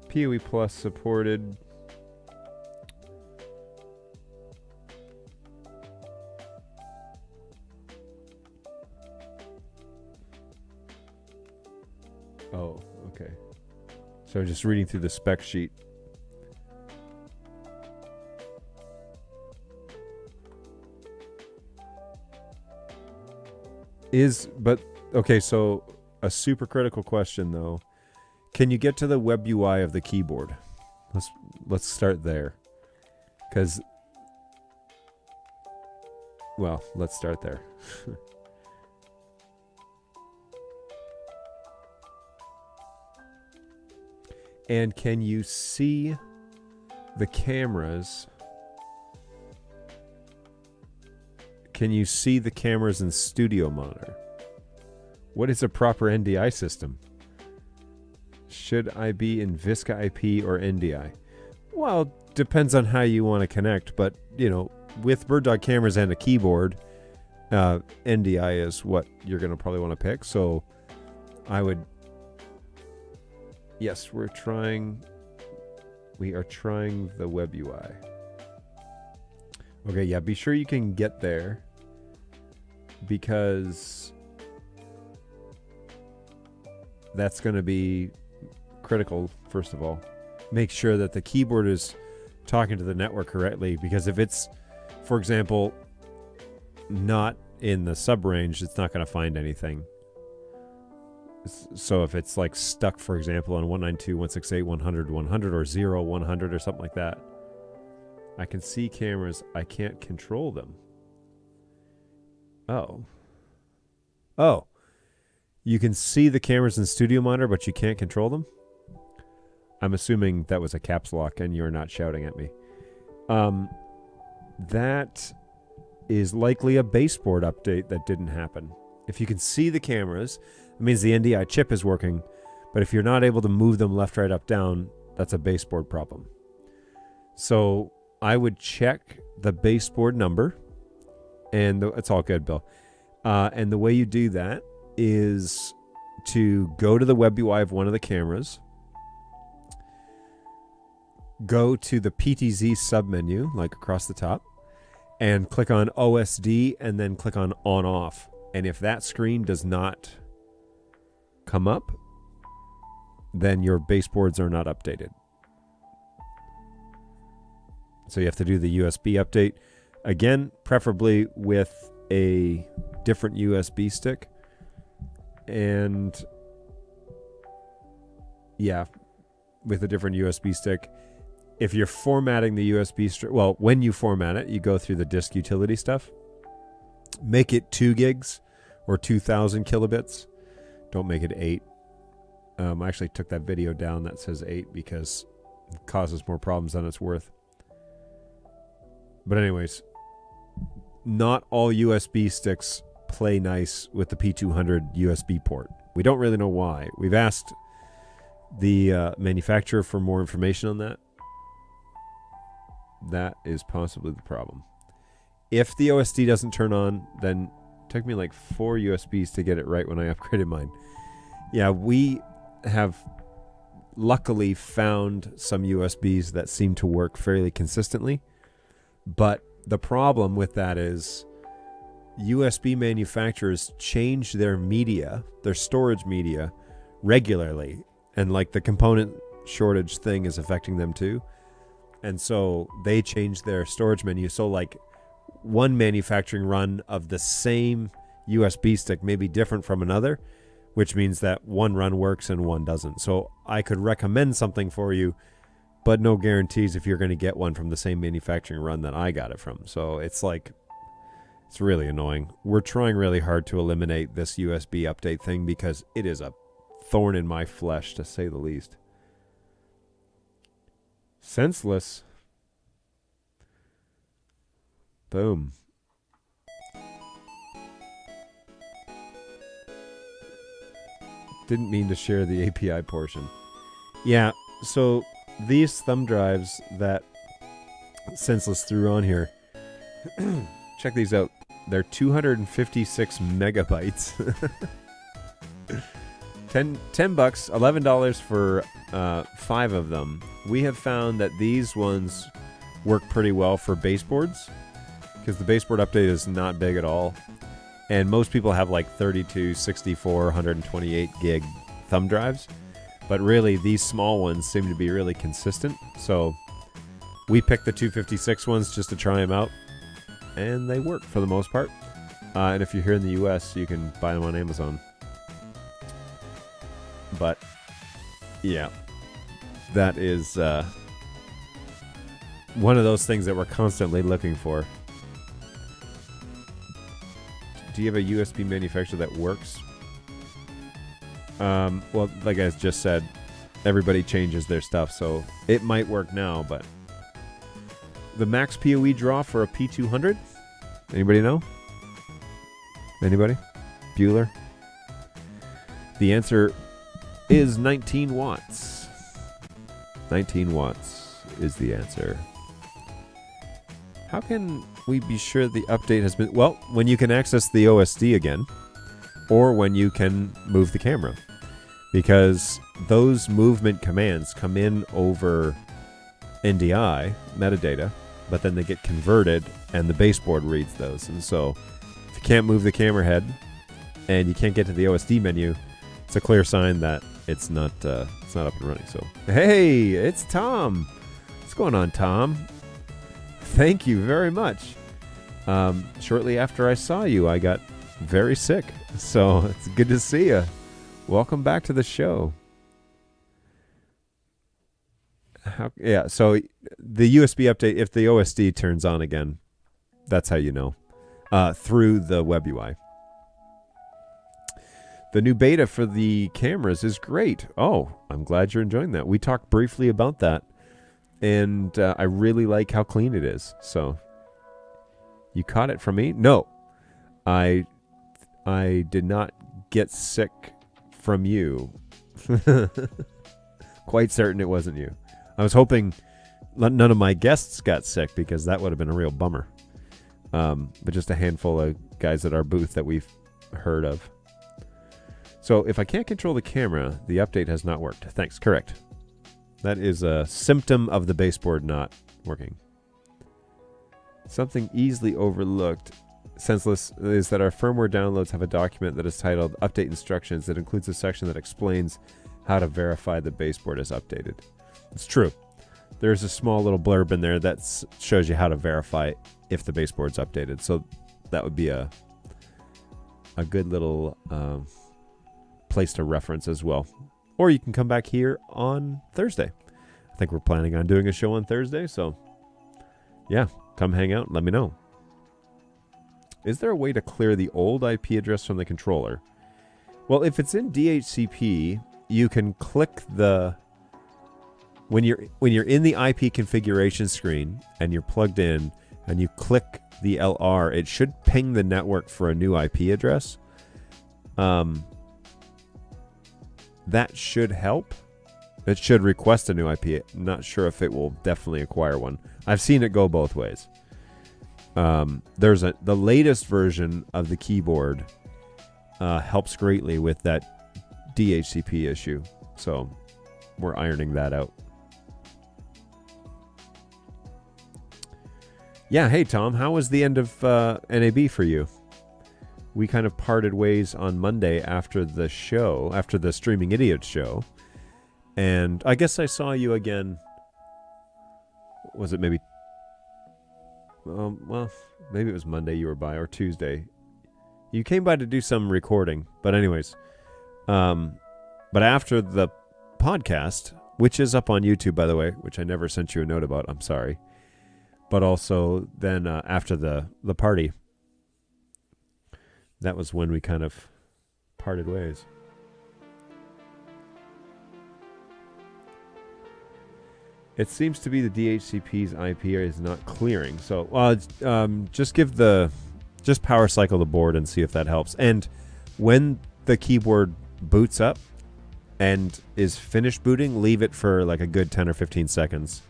A: PoE Plus supported. Oh, okay. So I'm just reading through the spec sheet. Okay, so a super critical question though. Can you get to the Web UI of the keyboard? Let's start there. Let's start there. And can you see the cameras? Can you see the cameras in Studio Monitor? What is a proper NDI system? Should I be in Visca IP or NDI? Well, depends on how you want to connect, but you know, with BirdDog cameras and a keyboard, NDI is what you're going to probably want to pick. So I would, yes, we are trying the Web UI. Okay, yeah, be sure you can get there, because that's going to be critical. First of all, make sure that the keyboard is talking to the network correctly, because if it's, for example, not in the sub range, it's not going to find anything. So if it's like stuck, for example, on 192.168.100.100 or 0.100 or something like that, I can see cameras, I can't control them. Oh, you can see the cameras in Studio Monitor, but you can't control them? I'm assuming that was a caps lock and you're not shouting at me. That is likely a baseboard update that didn't happen. If you can see the cameras, it means the NDI chip is working, but if you're not able to move them left, right, up, down, that's a baseboard problem. So I would check the baseboard number, and it's all good, Bill. And the way you do that is to go to the Web UI of one of the cameras, go to the PTZ submenu, like across the top, and click on OSD and then click on off. And if that screen does not come up, then your baseboards are not updated. So you have to do the USB update. Again, preferably with a different USB stick. And yeah, with a different USB stick. If you're formatting the USB stick, well, when you format it, you go through the disk utility stuff. Make it 2 gigs or 2,000 kilobits. Don't make it 8. I actually took that video down that says 8 because it causes more problems than it's worth. But anyways, not all USB sticks play nice with the P200 USB port. We don't really know why. We've asked the manufacturer for more information on that. That is possibly the problem. If the OSD doesn't turn on, then it took me like 4 USBs to get it right when I upgraded mine. Yeah, we have luckily found some USBs that seem to work fairly consistently. But the problem with that is USB manufacturers change their media, their storage media, regularly. And like the component shortage thing is affecting them too. And so they change their storage menu. So like one manufacturing run of the same USB stick may be different from another, which means that one run works and one doesn't. So I could recommend something for you, but no guarantees if you're going to get one from the same manufacturing run that I got it from. So it's like, it's really annoying. We're trying really hard to eliminate this USB update thing because it is a thorn in my flesh, to say the least. Senseless. Boom. Didn't mean to share the API portion. Yeah, so these thumb drives that Senseless threw on here, check these out. They're 256 megabytes. $10, $11 for 5 of them. We have found that these ones work pretty well for baseboards because the baseboard update is not big at all. And most people have like 32, 64, 128 gig thumb drives. But really, these small ones seem to be really consistent. So we picked the 256 ones just to try them out. And they work for the most part. And if you're here in the US, you can buy them on Amazon. But yeah, that is one of those things that we're constantly looking for. Do you have a USB manufacturer that works? Well, like I just said, everybody changes their stuff, so it might work now, but the max PoE draw for a P200? Anybody know? Anybody? Bueller? The answer is 19 watts. 19 watts is the answer. How can we be sure the update has been... Well, when you can access the OSD again, or when you can move the camera. Because those movement commands come in over NDI, metadata, but then they get converted, and the baseboard reads those. And so, if you can't move the camera head, and you can't get to the OSD menu, it's a clear sign that it's not up and running. So, hey, it's Tom. What's going on, Tom? Thank you very much. Shortly after I saw you, I got very sick. So it's good to see you. Welcome back to the show. Yeah, so the USB update, if the OSD turns on again, that's how you know. Through the Web UI. The new beta for the cameras is great. Oh, I'm glad you're enjoying that. We talked briefly about that. And I really like how clean it is. So, you caught it from me? No, I did not get sick from you. Quite certain it wasn't you. I was hoping none of my guests got sick because that would have been a real bummer. But just a handful of guys at our booth that we've heard of. So, if I can't control the camera, the update has not worked. Thanks. Correct. That is a symptom of the baseboard not working. Something easily overlooked, senseless, is that our firmware downloads have a document that is titled Update Instructions that includes a section that explains how to verify the baseboard is updated. It's true. There's a small little blurb in there that shows you how to verify if the baseboard's updated. So that would be a good little place to reference as well. Or you can come back here on Thursday. I think we're planning on doing a show on Thursday, so yeah, come hang out and let me know. Is there a way to clear the old IP address from the controller? Well, if it's in DHCP, you can click the... When you're in the IP configuration screen and you're plugged in and you click the LR, it should ping the network for a new IP address. That should help. It should request a new IP. I'm not sure if it will definitely acquire one. I've seen it go both ways. The latest version of the keyboard helps greatly with that DHCP issue. So we're ironing that out. Yeah, hey Tom, how was the end of NAB for you? We kind of parted ways on Monday after the show, after the Streaming Idiots show. And I guess I saw you again. Was it maybe... well, maybe it was Monday you were by, or Tuesday. You came by to do some recording. But anyways. But after the podcast, which is up on YouTube, by the way, which I never sent you a note about, I'm sorry. But also then after the party, that was when we kind of parted ways. It seems to be the DHCP's IP is not clearing. So, just power cycle the board and see if that helps. And when the keyboard boots up and is finished booting, leave it for like a good 10 or 15 seconds.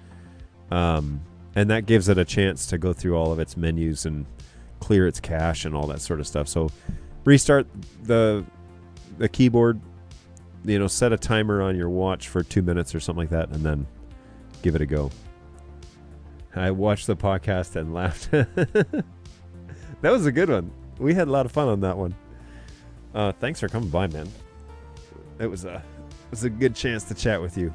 A: And that gives it a chance to go through all of its menus and clear its cache and all that sort of stuff. So restart the keyboard, set a timer on your watch for 2 minutes or something like that, and then give it a go. I watched the podcast and laughed. That was a good one. We had a lot of fun on that one. Thanks for coming by, man. It was a good chance to chat with you.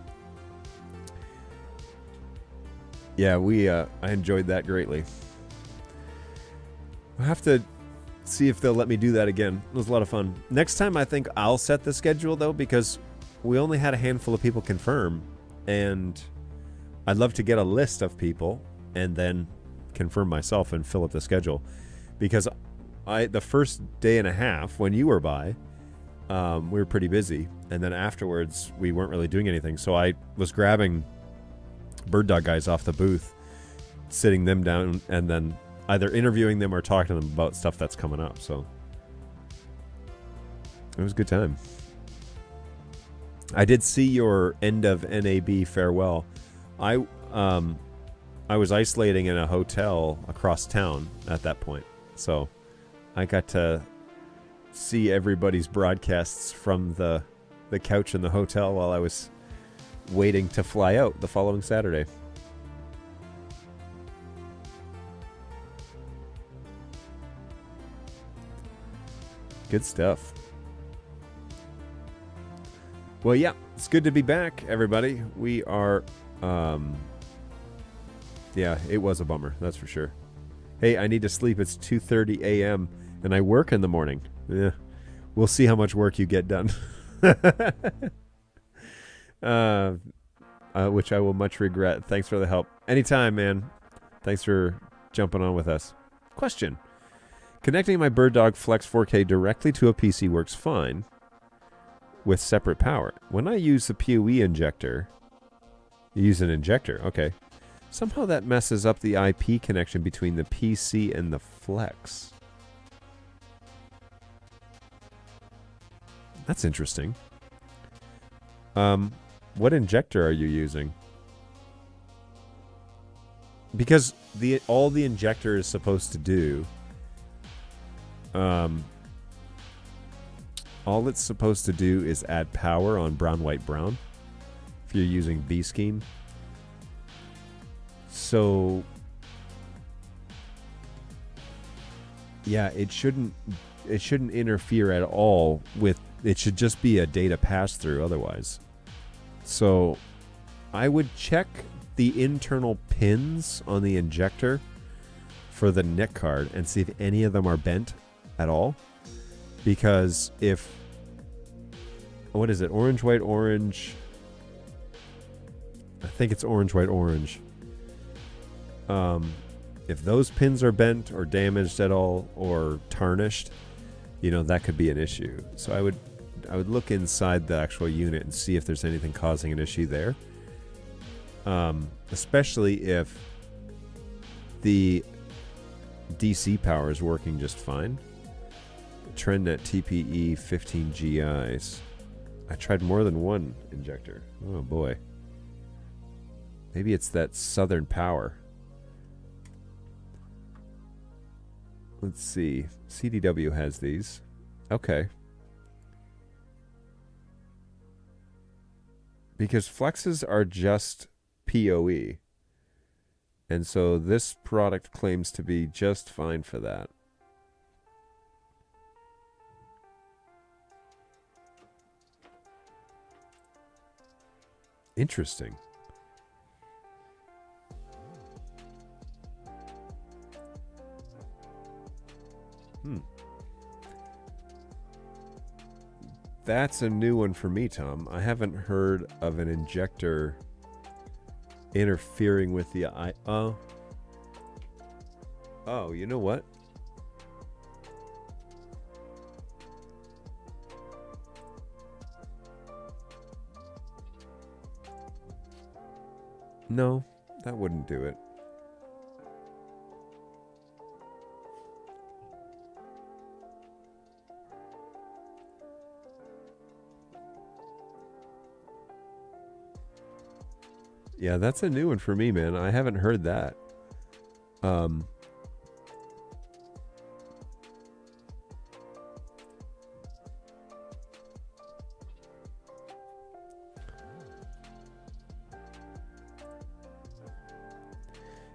A: Yeah, I enjoyed that greatly. I'll have to see if they'll let me do that again. It was a lot of fun. Next time, I think I'll set the schedule, though, because we only had a handful of people confirm, and I'd love to get a list of people and then confirm myself and fill up the schedule. Because the first day and a half, when you were by, we were pretty busy, and then afterwards, we weren't really doing anything. So I was grabbing BirdDog guys off the booth, sitting them down, and then either interviewing them or talking to them about stuff that's coming up. So it was a good time. I did see your end of NAB farewell. I was isolating in a hotel across town at that point, so I got to see everybody's broadcasts from the couch in the hotel while I was waiting to fly out the following Saturday. Good stuff. Well, yeah, it's good to be back, everybody. We are, yeah, it was a bummer, that's for sure. Hey, I need to sleep. It's 2:30 a.m. and I work in the morning. Yeah, we'll see how much work you get done. Which I will much regret. Thanks for the help. Anytime, man. Thanks for jumping on with us. Question. Connecting my BirdDog Flex 4K directly to a PC works fine with separate power. When I use the PoE injector, you use an injector, okay. Somehow that messes up the IP connection between the PC and the Flex. That's interesting. What injector are you using? Because all the injector is supposed to do, all it's supposed to do is add power on brown, white, brown. If you're using B scheme. So yeah, it shouldn't interfere at all with, it should just be a data pass through otherwise. So I would check the internal pins on the injector for the NIC card and see if any of them are bent at all. Because if, what is it? Orange, white, orange. I think it's orange, white, orange. If those pins are bent or damaged at all or tarnished, you know, that could be an issue. So I would look inside the actual unit and see if there's anything causing an issue there. Especially if the DC power is working just fine. TrendNet TPE 15 GIs. I tried more than one injector. Oh boy. Maybe it's that Southern Power. Let's see. CDW has these. Okay. Because flexes are just PoE. And so this product claims to be just fine for that. Interesting. That's a new one for me, Tom. I haven't heard of an injector interfering with the oh, you know what? No, that wouldn't do it. Yeah, that's a new one for me, man. I haven't heard that.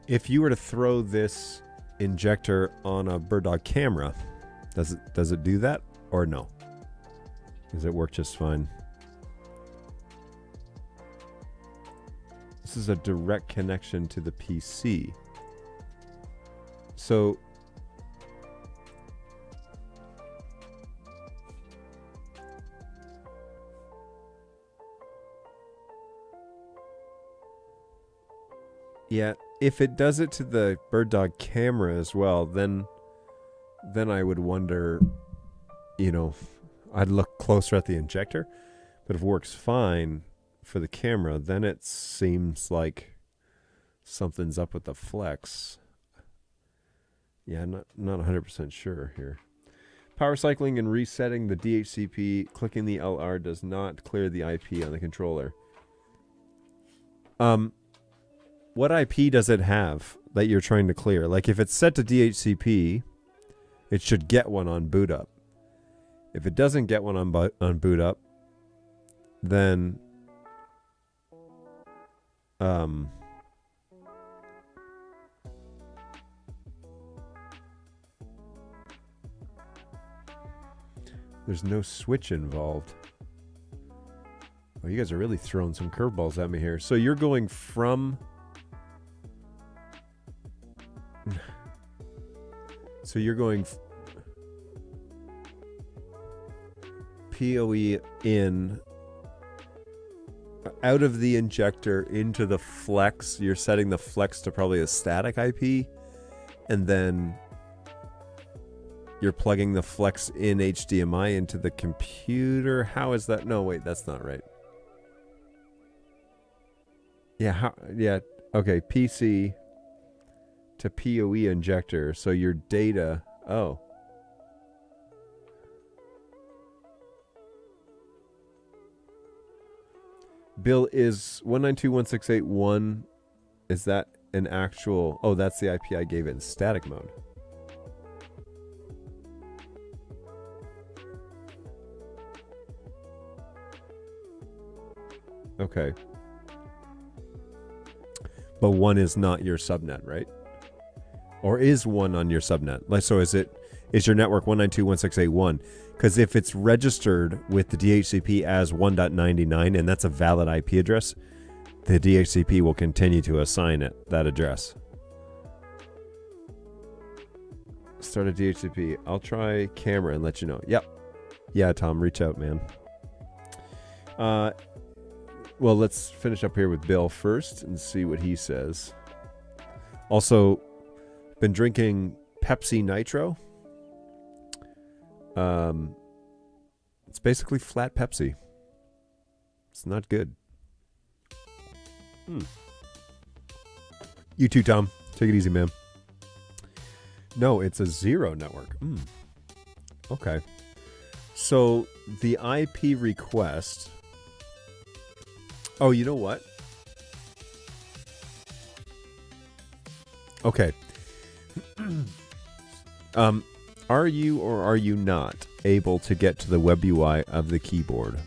A: If you were to throw this injector on a BirdDog camera, does it do that or no? Does it work just fine? This is a direct connection to the PC. So yeah, if it does it to the BirdDog camera as well, then I would wonder, you know, I'd look closer at the injector. But if it works fine for the camera, then it seems like something's up with the flex. Yeah, not 100% sure here. Power cycling and resetting the DHCP, clicking the LR does not clear the IP on the controller. What IP does it have that you're trying to clear? Like if it's set to DHCP, it should get one on boot up. If it doesn't get one on boot up, then there's no switch involved. Oh, you guys are really throwing some curveballs at me here. So you're going from... So you're going PoE in... out of the injector into the flex. You're setting the flex to probably a static IP, and then you're plugging the flex in HDMI into the computer. How is that? No, wait, that's not right. Yeah, yeah, okay, PC to PoE injector. So your data, oh. Bill, is 192.168.1, is that an actual... Oh, that's the IP I gave it in static mode. Okay. But 1 is not your subnet, right? Or is 1 on your subnet? Like, so is it is your network 192.168.1? Because if it's registered with the DHCP as 1.99 and that's a valid IP address, the DHCP will continue to assign it that address. Start a DHCP. I'll try camera and let you know. Yep. Yeah, Tom, reach out, man. Well, let's finish up here with Bill first and see what he says. Also, been drinking Pepsi Nitro. It's basically flat Pepsi. It's not good. You too, Tom. Take it easy, man. No, it's a zero network. Okay. So the IP request. Oh, you know what? Okay. Are you or are you not able to get to the Web UI of the keyboard?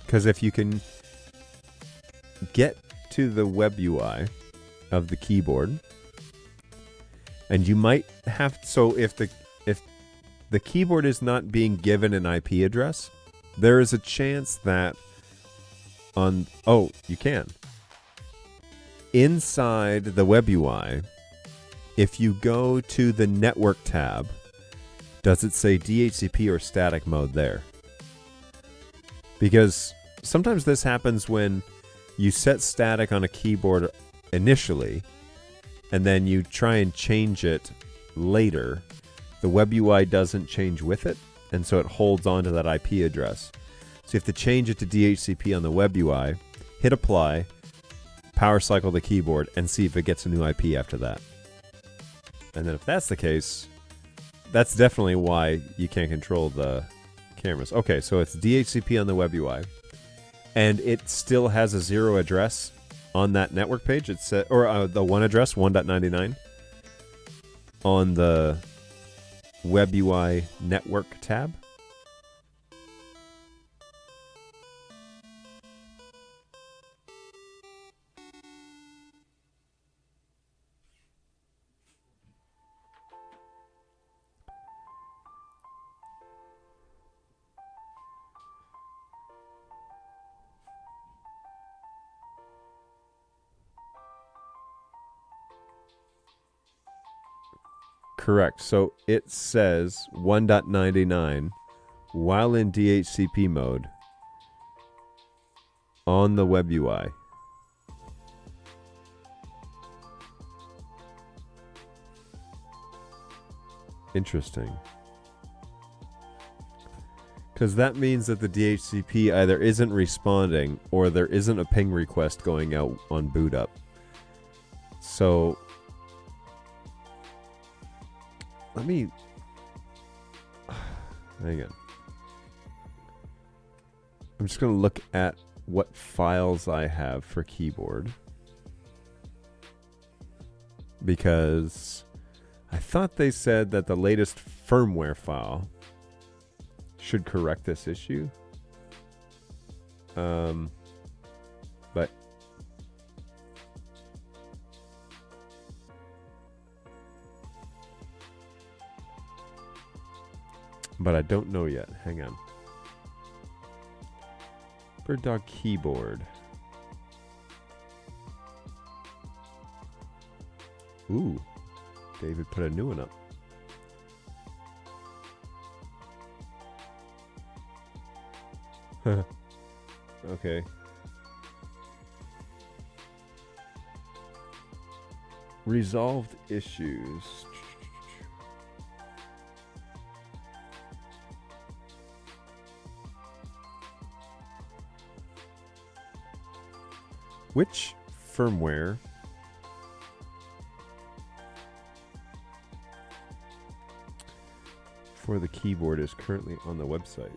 A: Because if you can get to the Web UI of the keyboard, and you might have, so if the keyboard is not being given an IP address, there is a chance that you can. Inside the Web UI, if you go to the network tab, does it say DHCP or static mode there? Because sometimes this happens when you set static on a keyboard initially, and then you try and change it later. The Web UI doesn't change with it, and so it holds on to that IP address. So you have to change it to DHCP on the Web UI, hit apply, power cycle the keyboard, and see if it gets a new IP after that. And then if that's the case, that's definitely why you can't control the cameras. Okay, so it's DHCP on the Web UI, and it still has a zero address on that network page. It's the one address, 1.99, on the Web UI network tab. Correct. So it says 1.99 while in DHCP mode on the Web UI. Interesting. Because that means that the DHCP either isn't responding or there isn't a ping request going out on boot up. So let me hang on. I'm just going to look at what files I have for keyboard, because I thought they said that the latest firmware file should correct this issue. But I don't know yet. Hang on. BirdDog keyboard. Ooh. David put a new one up. Okay. Resolved issues. Which firmware for the keyboard is currently on the website?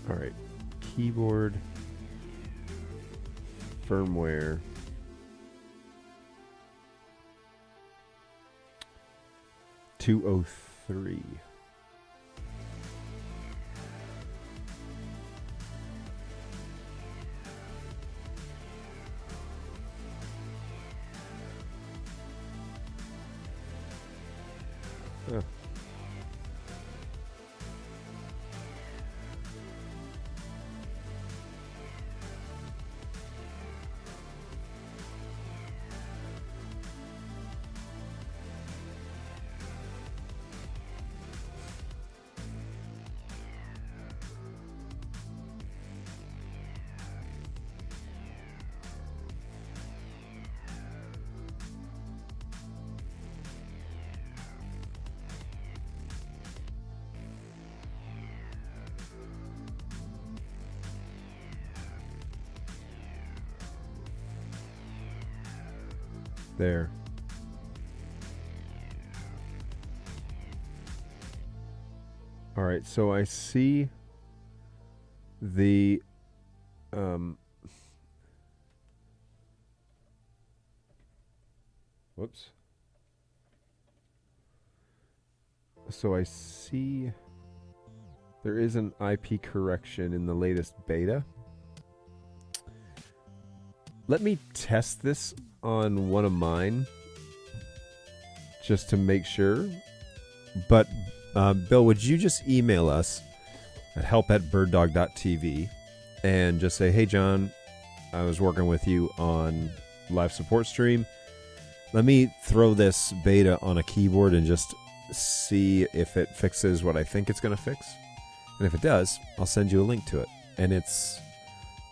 A: All right, keyboard firmware. (203). Oh. There. All right, so I see the whoops. So I see there is an IP correction in the latest beta. Let me test this on one of mine just to make sure. But Bill, would you just email us at help@birddog.tv and just say, hey John, I was working with you on live support stream. Let me throw this beta on a keyboard and just see if it fixes what I think it's going to fix. And if it does, I'll send you a link to it. And it's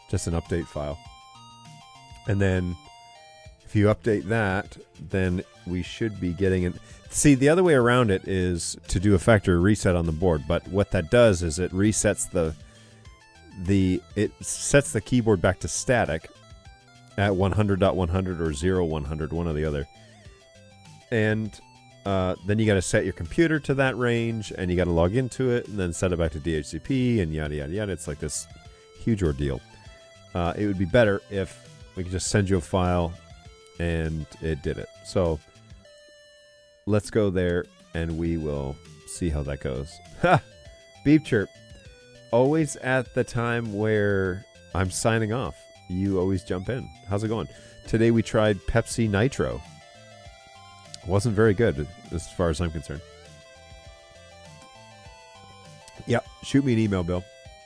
A: just an update file. And then if you update that, then we should be getting it. See, the other way around it is to do a factory reset on the board. But what that does is it resets it sets the keyboard back to static at 100.100 or 0.100, one or the other. And then you got to set your computer to that range, and you got to log into it, and then set it back to DHCP, and yada, yada, yada. It's like this huge ordeal. It would be better if we could just send you a file, and it did it. So let's go there, and we will see how that goes. Ha! Beep chirp. Always at the time where I'm signing off. You always jump in. How's it going? Today we tried Pepsi Nitro. Wasn't very good as far as I'm concerned. Yeah, shoot me an email, Bill,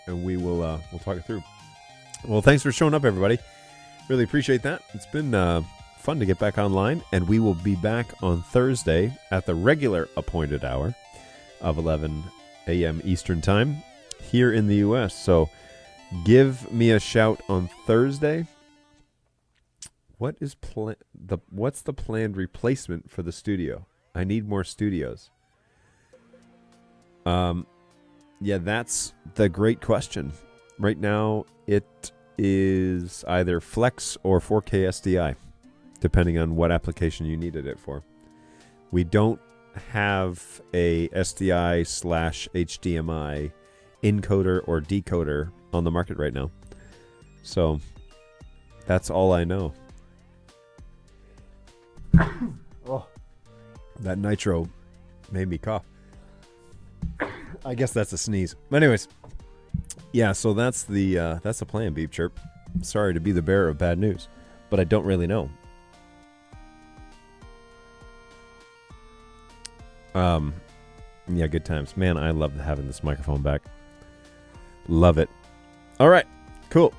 A: and we'll talk it through. Well, thanks for showing up, everybody. Really appreciate that. It's been fun to get back online, and we will be back on Thursday at the regular appointed hour of 11 a.m. Eastern Time here in the U.S. So give me a shout on Thursday. What's the planned replacement for the studio? I need more studios. Yeah, that's the great question. Right now, it is either Flex or 4K SDI, depending on what application you needed it for. We don't have a SDI/HDMI encoder or decoder on the market right now. So that's all I know. Oh, that nitro made me cough. I guess that's a sneeze. But anyways, yeah, so that's the plan, Beep Chirp. Sorry to be the bearer of bad news, but I don't really know. Yeah, good times. Man, I love having this microphone back. Love it. All right, cool.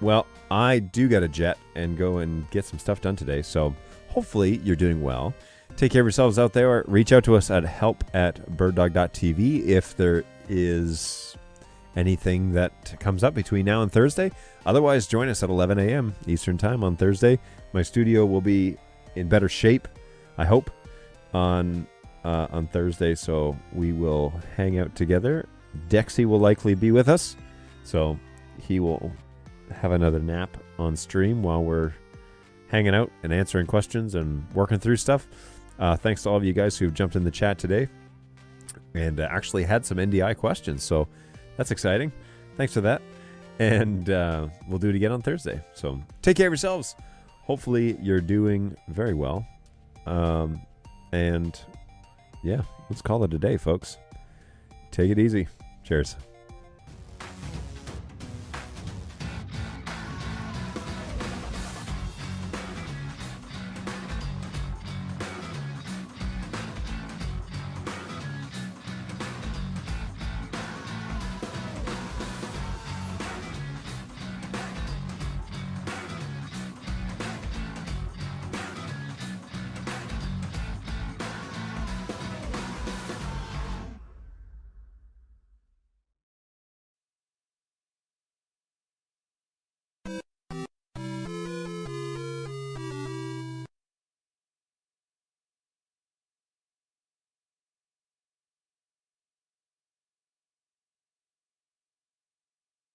A: Well, I do got to jet and go and get some stuff done today, so hopefully you're doing well. Take care of yourselves out there. Reach out to us at help@birddog.tv if there is anything that comes up between now and Thursday. Otherwise, join us at 11 a.m. Eastern Time on Thursday. My studio will be in better shape, I hope, on Thursday, so we will hang out together. Dexy will likely be with us, so he will have another nap on stream while we're hanging out and answering questions and working through stuff. Thanks to all of you guys who've jumped in the chat today and actually had some NDI questions, so that's exciting. Thanks for that, and we'll do it again on Thursday. So take care of yourselves. Hopefully you're doing very well, and yeah, let's call it a day, folks. Take it easy. Cheers.